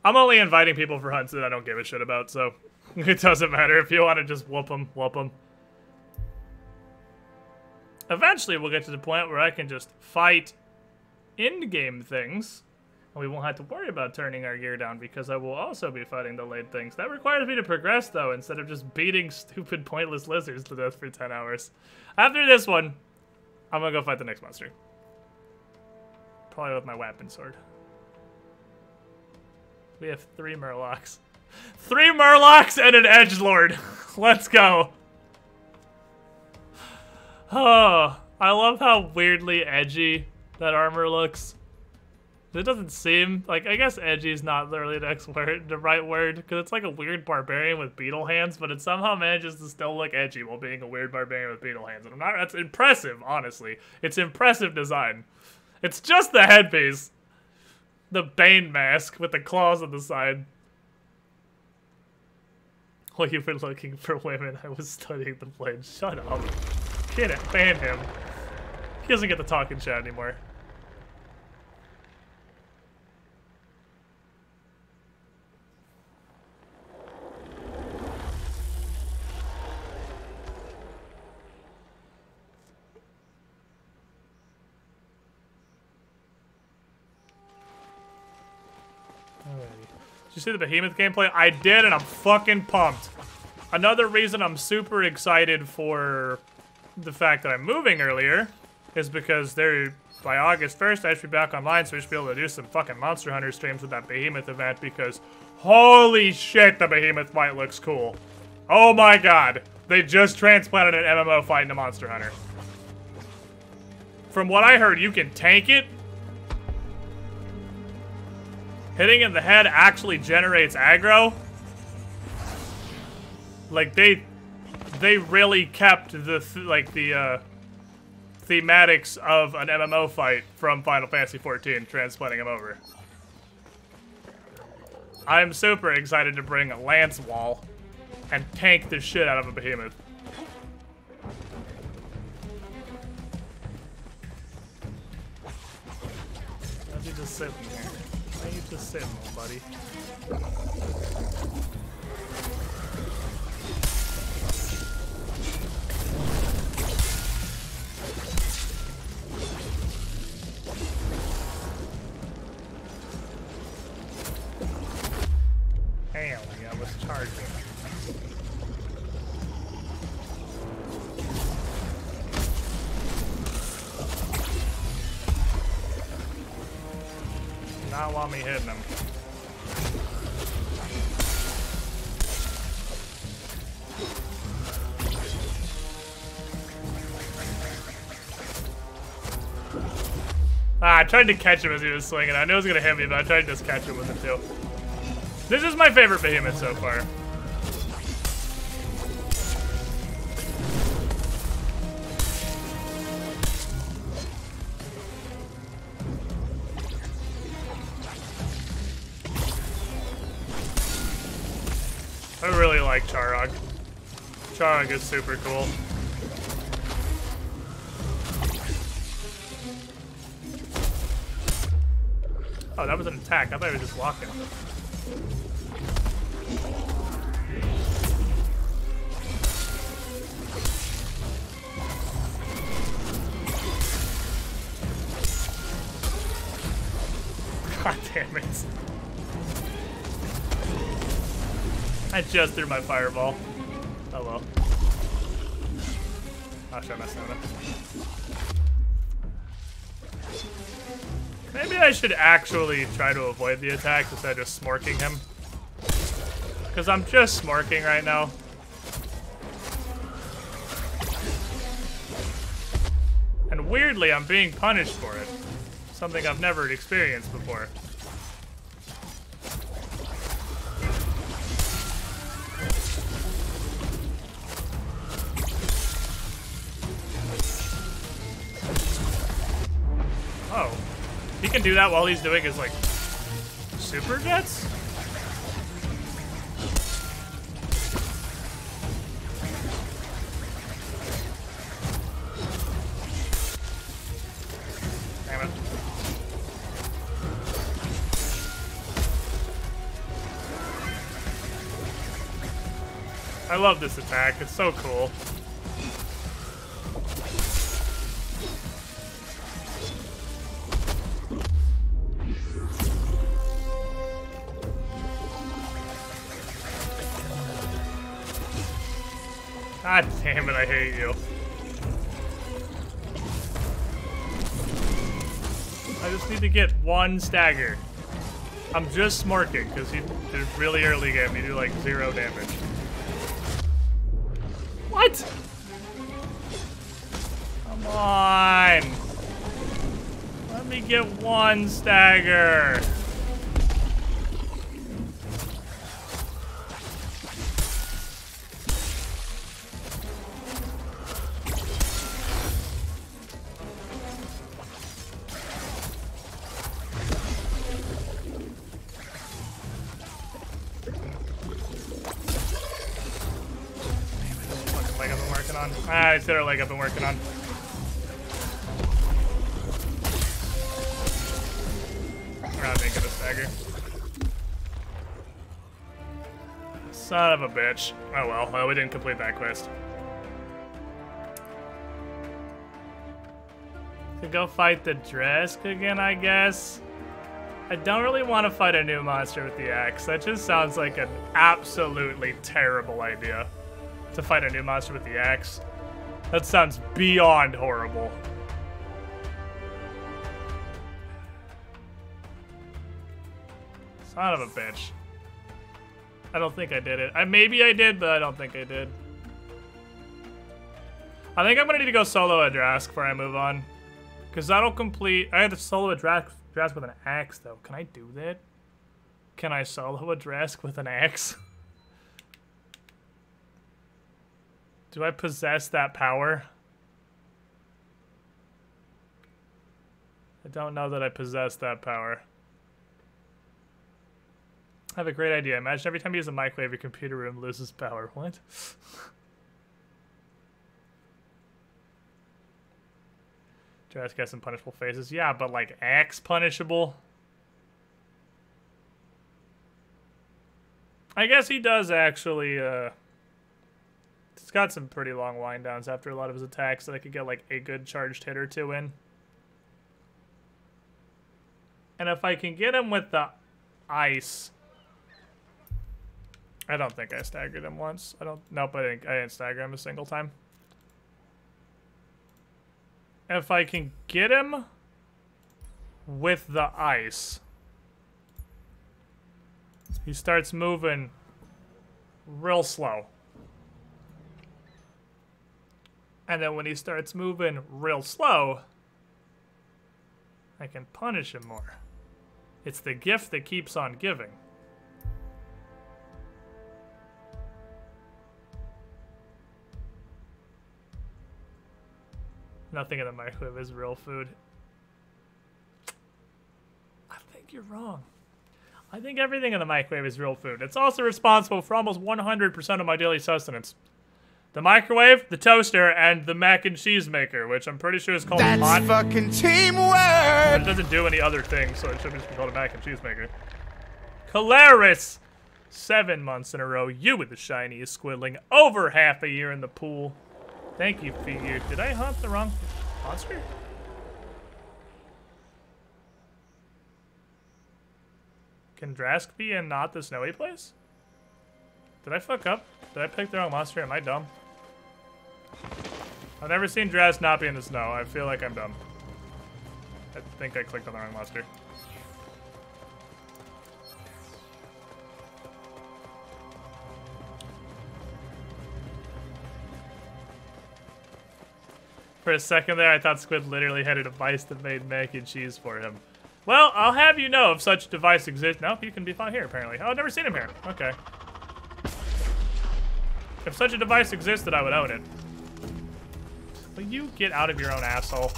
I'm only inviting people for hunts that I don't give a shit about, so it doesn't matter. If you want to just whoop them, whoop them. Eventually, we'll get to the point where I can just fight in-game things, and we won't have to worry about turning our gear down, because I will also be fighting delayed things. That requires me to progress, though, instead of just beating stupid, pointless lizards to death for 10 hours. After this one, I'm gonna go fight the next monster. Probably with my weapon sword. We have 3 Murlocs. 3 Murlocs and an Edgelord. Let's go. Oh, I love how weirdly edgy that armor looks. It doesn't seem like, I guess edgy is not literally the right word, because it's like a weird barbarian with beetle hands, but it somehow manages to still look edgy while being a weird barbarian with beetle hands. And I'm not, that's impressive, honestly. It's impressive design. It's just the headpiece. The Bane mask with the claws on the side. While you were looking for women, I was studying the blade. Shut up. Get it. Ban him. He doesn't get to talk in chat anymore. Did you see the Behemoth gameplay? I did, and I'm fucking pumped. Another reason I'm super excited for the fact that I'm moving earlier is because by August 1st, I should be back online, so we should be able to do some fucking Monster Hunter streams with that Behemoth event, because holy shit, the Behemoth fight looks cool. Oh my god. They just transplanted an MMO fight into Monster Hunter. From what I heard, you can tank it. Hitting in the head actually generates aggro. Like, they really kept the thematics of an MMO fight from Final Fantasy XIV, transplanting them over. I'm super excited to bring a Lance Wall and tank the shit out of a Behemoth. Why don't you just sit in here? Why don't you just sit, little buddy? Damn, I was charging. Not want me hitting him. I tried to catch him as he was swinging. I knew he was gonna hit me, but I tried to just catch him with it too. This is my favorite Behemoth so far. I really like Charog. Charog is super cool. Oh, that was an attack. I thought he was just walking. God damn it. I just threw my fireball. Oh well. Oh shit, I messed that up. Maybe I should actually try to avoid the attack instead of just smorking him. Because I'm just smorking right now. And weirdly, I'm being punished for it. Something I've never experienced before. Oh. He can do that while he's doing his, like, super jets? Damn it. I love this attack. It's so cool. God damn it, I hate you. I just need to get one stagger. I'm just smorking, because he did really early game. You do like 0 damage. What? Come on. Let me get one stagger. Ah, it's their leg I've been working on. I'm not making a stagger. Son of a bitch. Oh well, we didn't complete that quest. To go fight the Dresk again, I guess. I don't really want to fight a new monster with the axe. That just sounds like an absolutely terrible idea. To fight a new monster with the axe. That sounds beyond horrible. Son of a bitch. I don't think I did it. Maybe I did, but I don't think I did. I think I'm gonna need to go solo a Drask before I move on. Because that'll complete... I have to solo a Drask with an axe, though. Can I do that? Can I solo a Drask with an axe? Do I possess that power? I don't know that I possess that power. I have a great idea. Imagine every time you use a microwave, your computer room loses power. What? Drask has some punishable phases. Yeah, but like axe punishable? I guess he does actually, He's got some pretty long wind downs after a lot of his attacks that I could get like a good charged hit or two in. And if I can get him with the ice... I don't think I staggered him once. Nope, I didn't stagger him a single time. If I can get him with the ice, he starts moving real slow. And then when he starts moving real slow, I can punish him more. It's the gift that keeps on giving. Nothing in the microwave is real food. I think you're wrong. I think everything in the microwave is real food. It's also responsible for almost 100% of my daily sustenance. The microwave, the toaster, and the mac and cheese maker, which I'm pretty sure is called That's pot. fucking But teamwork! it doesn't do any other things, so it should just be called a mac and cheese maker. Calaris! 7 months in a row, you with the shiniest squiddling. Over half a year in the pool. Thank you, figure. Did I hunt the wrong monster? Can Drask be in not the snowy place? Did I fuck up? Did I pick the wrong monster? Am I dumb? I've never seen Drask not be in the snow. I feel like I'm dumb. I think I clicked on the wrong monster. For a second there, I thought Squid literally had a device that made mac and cheese for him. Well, I'll have you know if such device exists. No, he can be found here, apparently. Oh, I've never seen him here. Okay. If such a device existed, I would own it. Will you get out of your own asshole?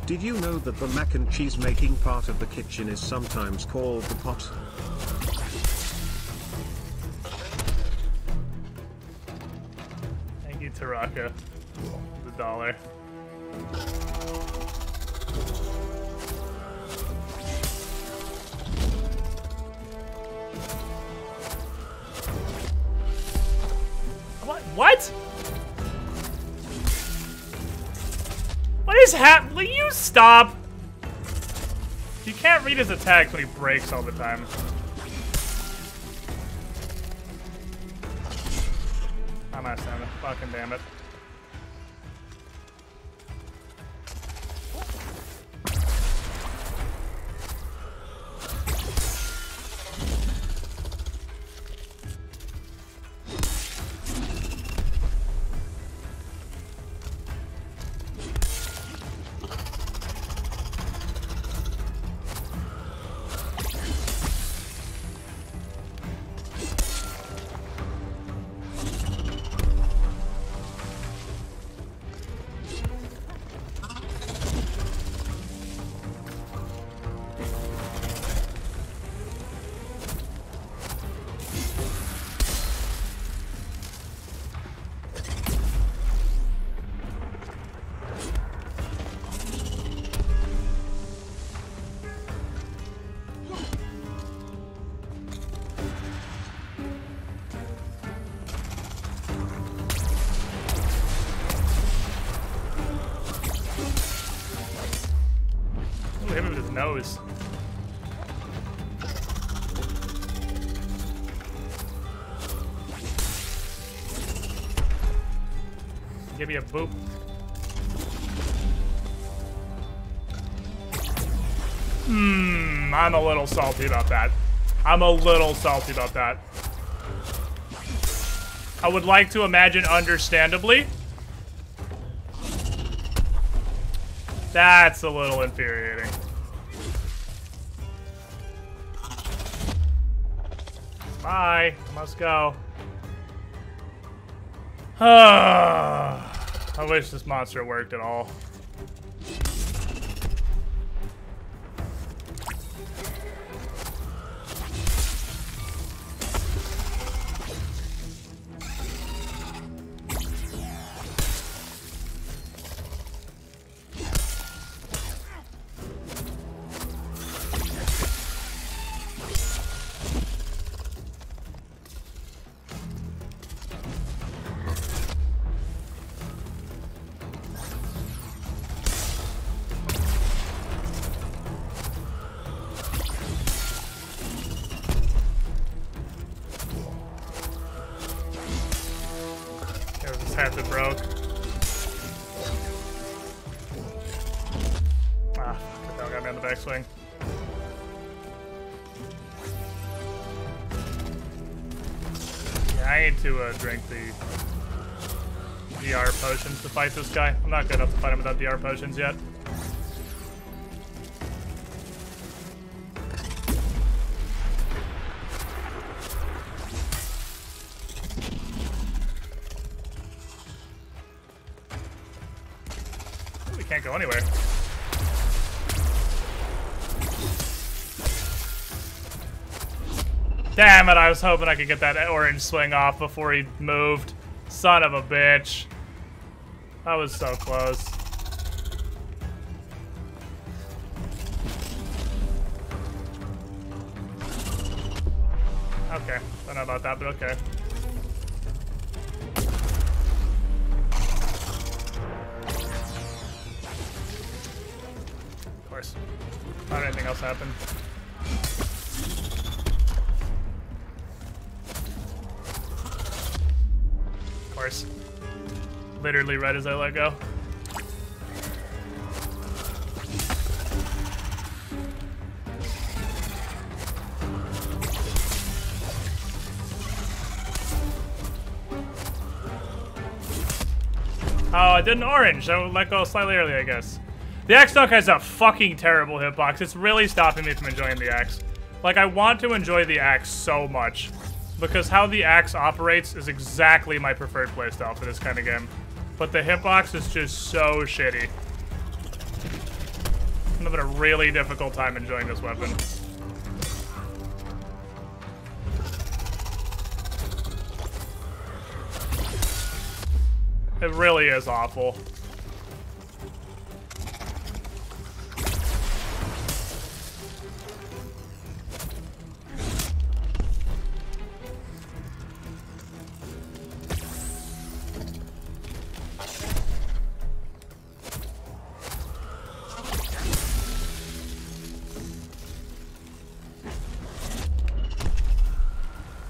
Did you know that the mac and cheese making part of the kitchen is sometimes called the pot? Thank you, Taraka. The $1. What? What is happening? Will you stop? You can't read his attacks when he breaks all the time. I'm not standing. Fucking damn it. Hit him with his nose. Give me a boop. I'm a little salty about that. I'm a little salty about that. I would like to imagine understandably. That's a little infuriating. Bye. Must go. I wish this monster worked at all. Half it broke. Ah, fuck, that got me on the backswing. Yeah, I need to drink the DR potions to fight this guy. I'm not good enough to fight him without DR potions yet. can't go anywhere. Damn it, I was hoping I could get that orange swing off before he moved. Son of a bitch. That was so close. Okay, don't know about that, but okay. Of course. Not anything else happened. Of course. Literally right as I let go. Oh, I did an orange. I would let go slightly early, I guess. The axe dunk has a fucking terrible hitbox. It's really stopping me from enjoying the axe. Like, I want to enjoy the axe so much, because how the axe operates is exactly my preferred playstyle for this kind of game. But the hitbox is just so shitty. I'm having a really difficult time enjoying this weapon. It really is awful.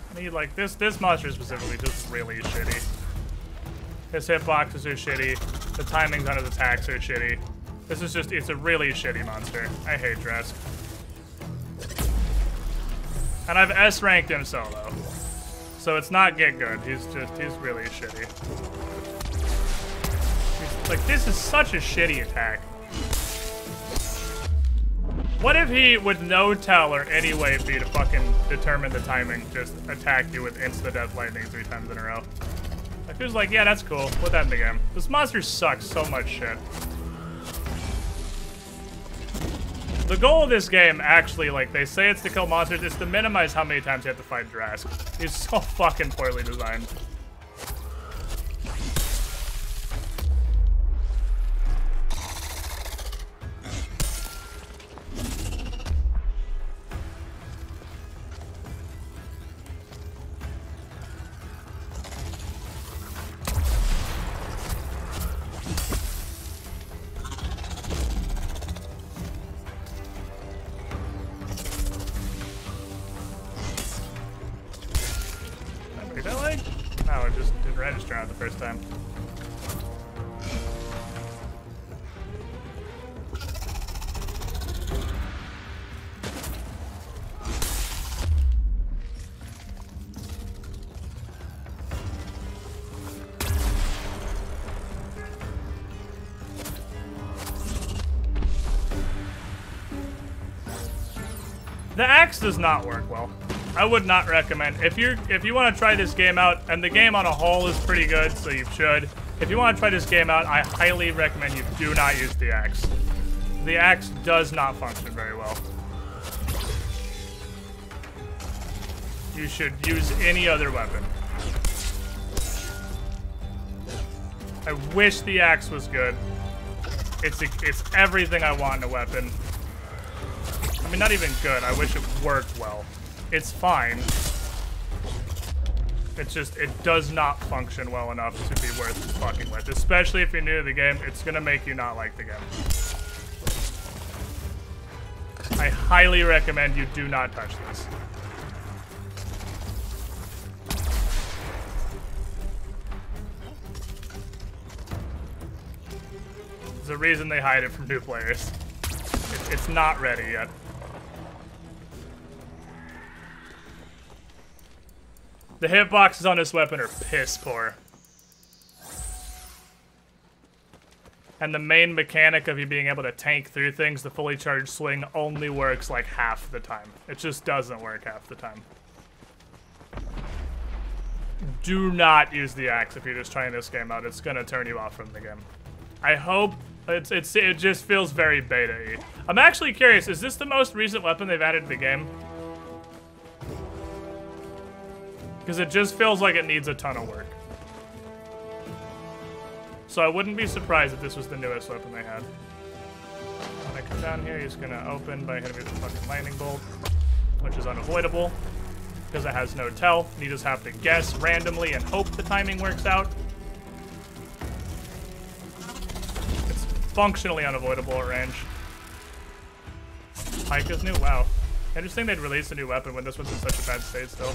I need, like, this monster specifically just really shitty. His hitboxes are shitty. The timings on his attacks are shitty. This is just, it's a really shitty monster. I hate Dresk. And I've S-ranked him solo. So it's not get good. He's really shitty. Like, this is such a shitty attack. What if he, with no tell or any way for you to fucking determine the timing, just attack you with insta-death lightning 3 times in a row? Like, who's like, yeah, that's cool. Put that in the game. This monster sucks so much shit. The goal of this game, actually, like, they say it's to kill monsters, it's to minimize how many times you have to fight Drask. He's so fucking poorly designed. No, it just didn't register out the first time. The axe does not work well. I would not recommend. If you want to try this game out, and the game on a whole is pretty good, so you should. If you want to try this game out, I highly recommend you do not use the axe. The axe does not function very well. You should use any other weapon. I wish the axe was good. It's everything I want in a weapon. I mean, not even good. I wish it worked well. It's fine. It's just, it does not function well enough to be worth fucking with. Especially if you're new to the game, it's gonna make you not like the game. I highly recommend you do not touch this. There's a reason they hide it from new players. It's not ready yet. The hitboxes on this weapon are piss poor. And the main mechanic of you being able to tank through things, the fully charged swing, only works like half the time. It just doesn't work half the time. Do not use the axe if you're just trying this game out. It's gonna turn you off from the game. I hope It just feels very beta-y. I'm actually curious, is this the most recent weapon they've added to the game? Because it just feels like it needs a ton of work. So I wouldn't be surprised if this was the newest weapon they had. When I come down here, he's gonna open by hitting me with a fucking lightning bolt, which is unavoidable because it has no tell. You just have to guess randomly and hope the timing works out. It's functionally unavoidable at range. Pike is new? Wow. Interesting they'd release a new weapon when this one's in such a bad state still.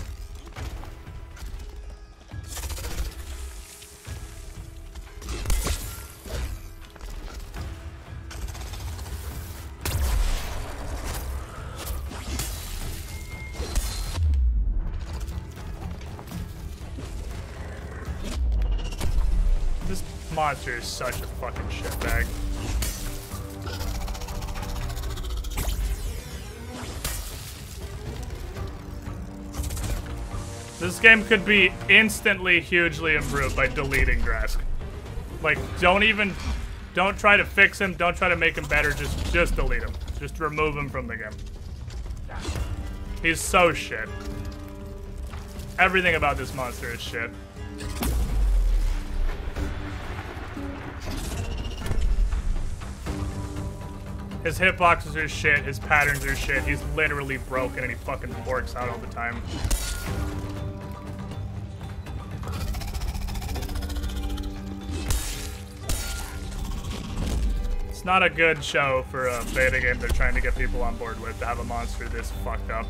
This monster is such a fucking shitbag. This game could be instantly hugely improved by deleting Drask. Like, don't try to fix him, don't try to make him better, just delete him. Just remove him from the game. He's so shit. Everything about this monster is shit. His hitboxes are shit, his patterns are shit, he's literally broken and he fucking forks out all the time. It's not a good show for a beta game they're trying to get people on board with to have a monster this fucked up.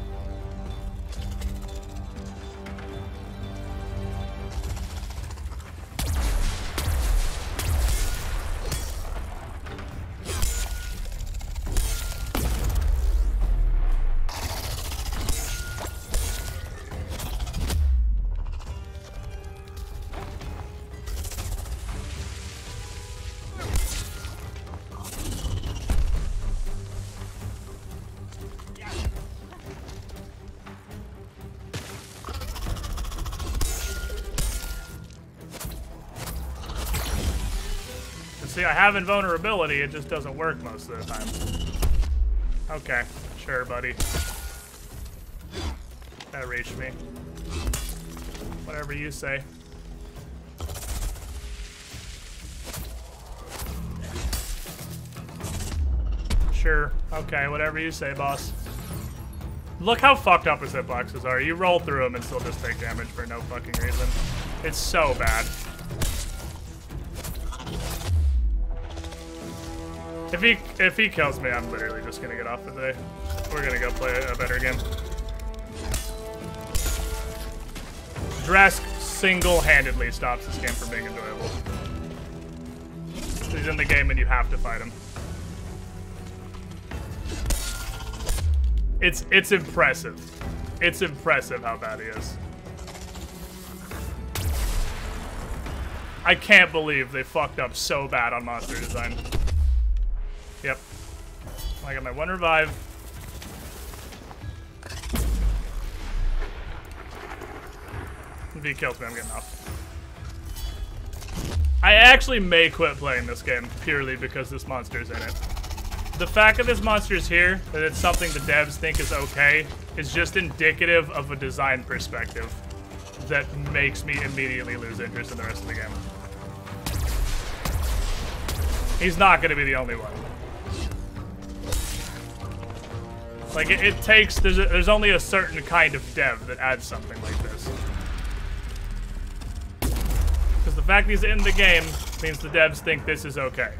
See, I have invulnerability, it just doesn't work most of the time. Okay, sure, buddy. That reached me. Whatever you say. Sure, okay, whatever you say, boss. Look how fucked up his hitboxes are. You roll through them and still just take damage for no fucking reason. It's so bad. If he kills me, I'm literally just gonna get off for the day. We're gonna go play a better game. Drask single-handedly stops this game from being enjoyable. He's in the game and you have to fight him. It's impressive. It's impressive how bad he is. I can't believe they fucked up so bad on monster design. Yep. I got my one revive. If he kills me, I'm getting off. I actually may quit playing this game purely because this monster's in it. The fact that this monster's here, that it's something the devs think is okay, is just indicative of a design perspective that makes me immediately lose interest in the rest of the game. He's not going to be the only one. Like, it takes, there's only a certain kind of dev that adds something like this. Because the fact he's in the game means the devs think this is okay.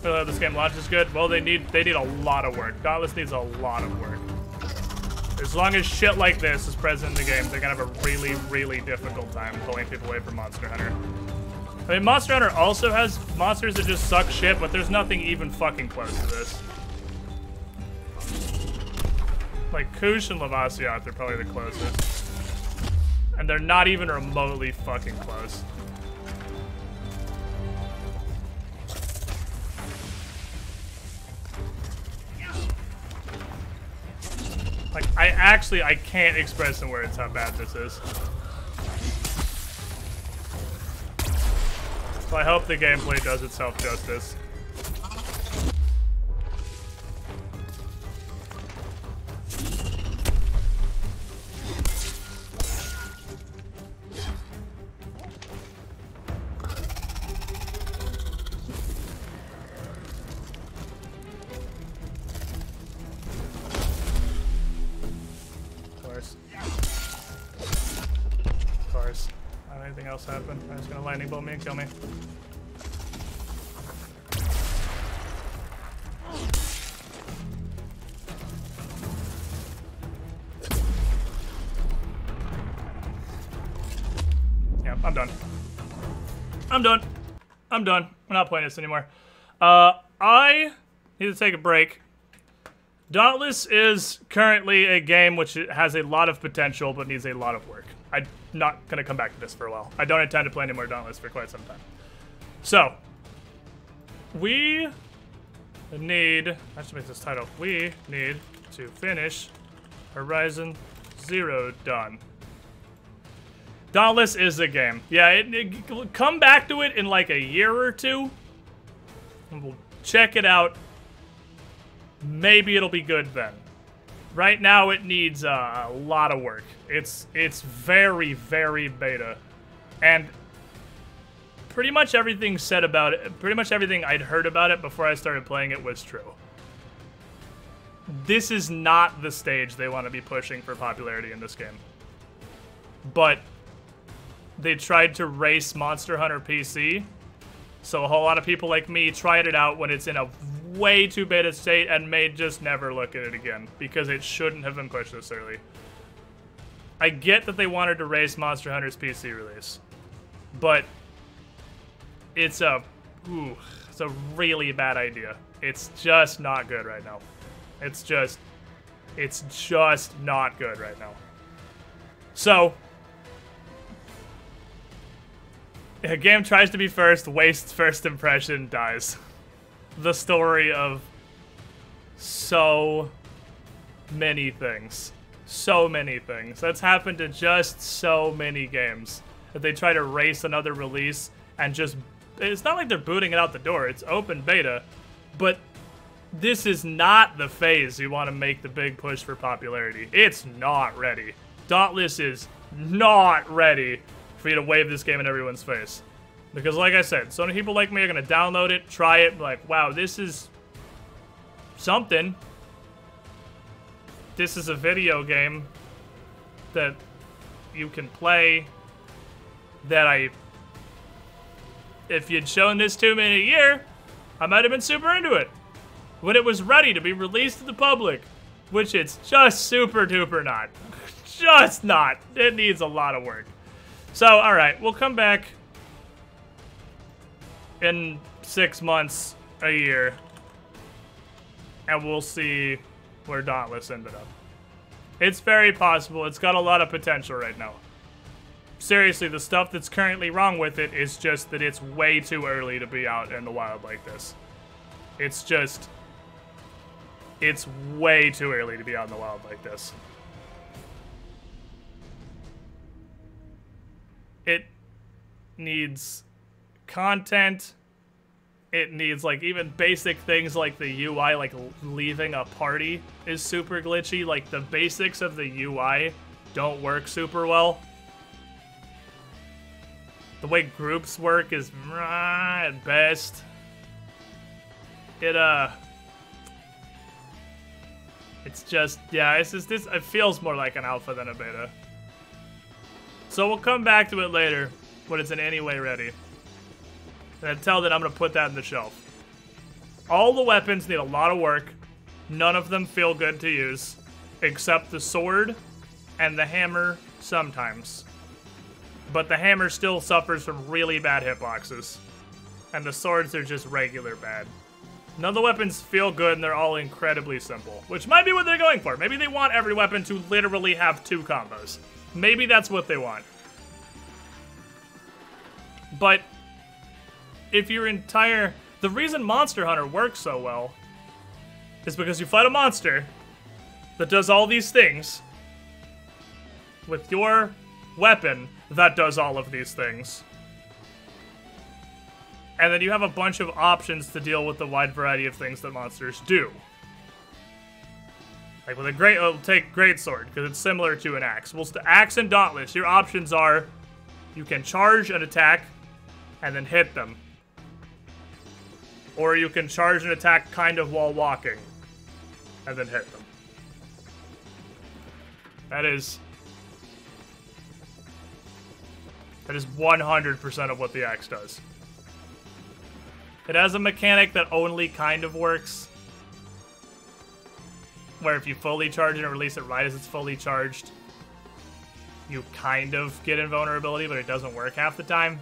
This game launches good. Well, they need a lot of work. Dauntless needs a lot of work. As long as shit like this is present in the game, they're gonna have a really, really difficult time pulling people away from Monster Hunter. I mean, Monster Hunter also has monsters that just suck shit, but there's nothing even fucking close to this. Like, Kush and Lavasiat, they're probably the closest. And they're not even remotely fucking close. Like, I can't express in words how bad this is. So I hope the gameplay does itself justice. Anything else happen? I'm just gonna lightning bolt me and kill me. Yeah, I'm done. I'm done. I'm done. We're not playing this anymore. I need to take a break. Dauntless is currently a game which has a lot of potential but needs a lot of work. I'm not going to come back to this for a while. I don't intend to play any more Dauntless for quite some time. So, we need... I should make this title. We need to finish Horizon Zero Dawn. Dauntless is a game. Yeah, come back to it in like a year or two. And we'll check it out. Maybe it'll be good then. Right now, it needs a lot of work. It's very, very beta. And pretty much everything said about it, pretty much everything I'd heard about it before I started playing it was true. This is not the stage they want to be pushing for popularity in this game. But they tried to race Monster Hunter PC, so a whole lot of people like me tried it out when it's in a way too beta state and may just never look at it again because it shouldn't have been pushed this early. I get that they wanted to race Monster Hunter's PC release, but it's a really bad idea. It's just not good right now. It's just not good right now. So, a game tries to be first, wastes first impression, dies. The story of so many things. So many things. That's happened to just so many games. That they try to race another release and just... It's not like they're booting it out the door. It's open beta. But this is not the phase you want to make the big push for popularity. It's not ready. Dauntless is not ready for you to wave this game in everyone's face. Because like I said, so many people like me are going to download it, try it, like, wow, this is something. This is a video game that you can play that if you'd shown this to me in a year, I might have been super into it. When it was ready to be released to the public, which it's just super duper not. Just not. It needs a lot of work. So, alright, we'll come back in 6 months, a year, and we'll see where Dauntless ended up. It's very possible. It's got a lot of potential right now. Seriously, the stuff that's currently wrong with it is just that it's way too early to be out in the wild like this. It's way too early to be out in the wild like this. It needs content. It needs, like, even basic things like the UI, like leaving a party is super glitchy. Like, the basics of the UI don't work super well. The way groups work is at best. It's just, yeah, it's just this. It feels more like an alpha than a beta. So we'll come back to it later when it's in any way ready. And until then, I'm going to put that in the shelf. All the weapons need a lot of work. None of them feel good to use. Except the sword and the hammer sometimes. But the hammer still suffers from really bad hitboxes. And the swords are just regular bad. None of the weapons feel good and they're all incredibly simple. Which might be what they're going for. Maybe they want every weapon to literally have 2 combos. Maybe that's what they want. But if your entire... The reason Monster Hunter works so well is because you fight a monster, that does all these things with your weapon that does all of these things. And then you have a bunch of options to deal with the wide variety of things that monsters do. Like with a it'll take Greatsword, because it's similar to an axe. Well, the axe and Dauntless, your options are you can charge an attack and then hit them. Or you can charge an attack kind of while walking and then hit them. That is 100% of what the axe does. It has a mechanic that only kind of works, where if you fully charge it and release it right as it's fully charged, you kind of get invulnerability, but it doesn't work half the time.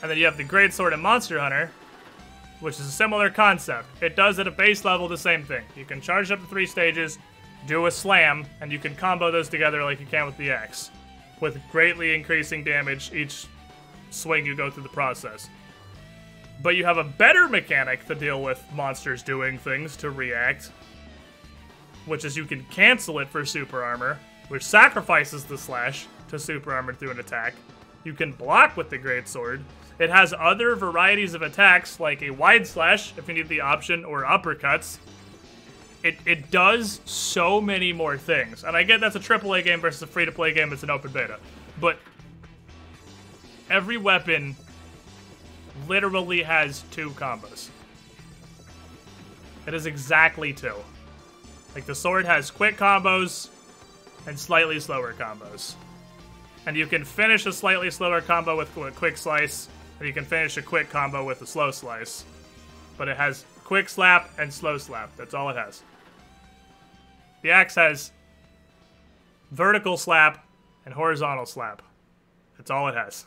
And then you have the Greatsword and Monster Hunter, which is a similar concept. It does at a base level the same thing. You can charge up to 3 stages, do a slam, and you can combo those together like you can with the axe, with greatly increasing damage each swing you go through the process. But you have a better mechanic to deal with monsters doing things to react, which is you can cancel it for super armor, which sacrifices the slash to super armor through an attack. You can block with the Greatsword. It has other varieties of attacks, like a wide slash, if you need the option, or uppercuts. It does so many more things. And I get that's a AAA game versus a free-to-play game that's an open beta. But every weapon literally has 2 combos. It is exactly 2. Like, the sword has quick combos and slightly slower combos. And you can finish a slightly slower combo with a quick slice, and you can finish a quick combo with a slow slice. But it has quick slap and slow slap. That's all it has. The axe has vertical slap and horizontal slap. That's all it has.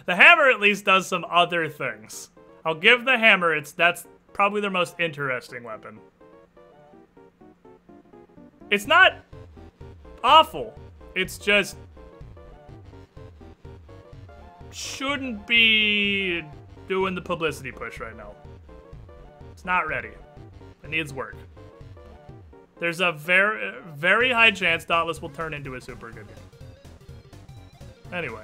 The hammer at least does some other things. I'll give the hammer, that's probably their most interesting weapon. It's not awful. It's just shouldn't be doing the publicity push right now. It's not ready. It needs work. There's a very, very high chance Dauntless will turn into a super good game. Anyway,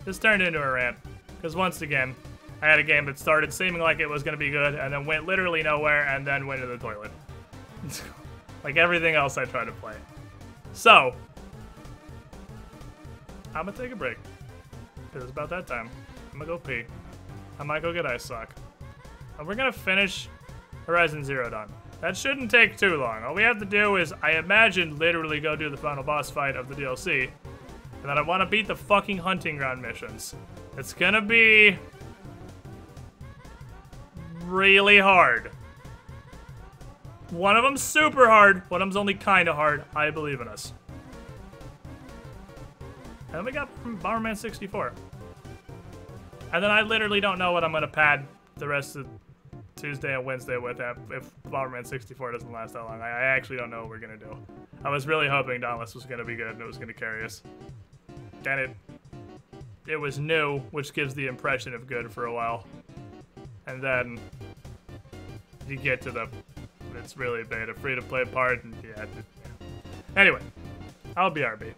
this turned into a rant, because once again, I had a game that started seeming like it was going to be good, and then went literally nowhere, and then went to the toilet. Like everything else I tried to play. So, I'm going to take a break, because it's about that time. I'm going to go pee. I might go get Ice Sock. And we're going to finish Horizon Zero Dawn. That shouldn't take too long. All we have to do is, I imagine, literally go do the final boss fight of the DLC. And then I want to beat the fucking hunting ground missions. It's gonna be really hard. One of them's super hard, one of them's only kinda hard. I believe in us. And then we got Bomberman 64. And then I literally don't know what I'm gonna pad the rest of Tuesday and Wednesday with if Bomberman 64 doesn't last that long. I actually don't know what we're gonna do. I was really hoping Dauntless was gonna be good and it was gonna carry us. And it was new, which gives the impression of good for a while. And then you get to the, it's really beta free-to-play part, and yeah. Anyway, I'll BRB.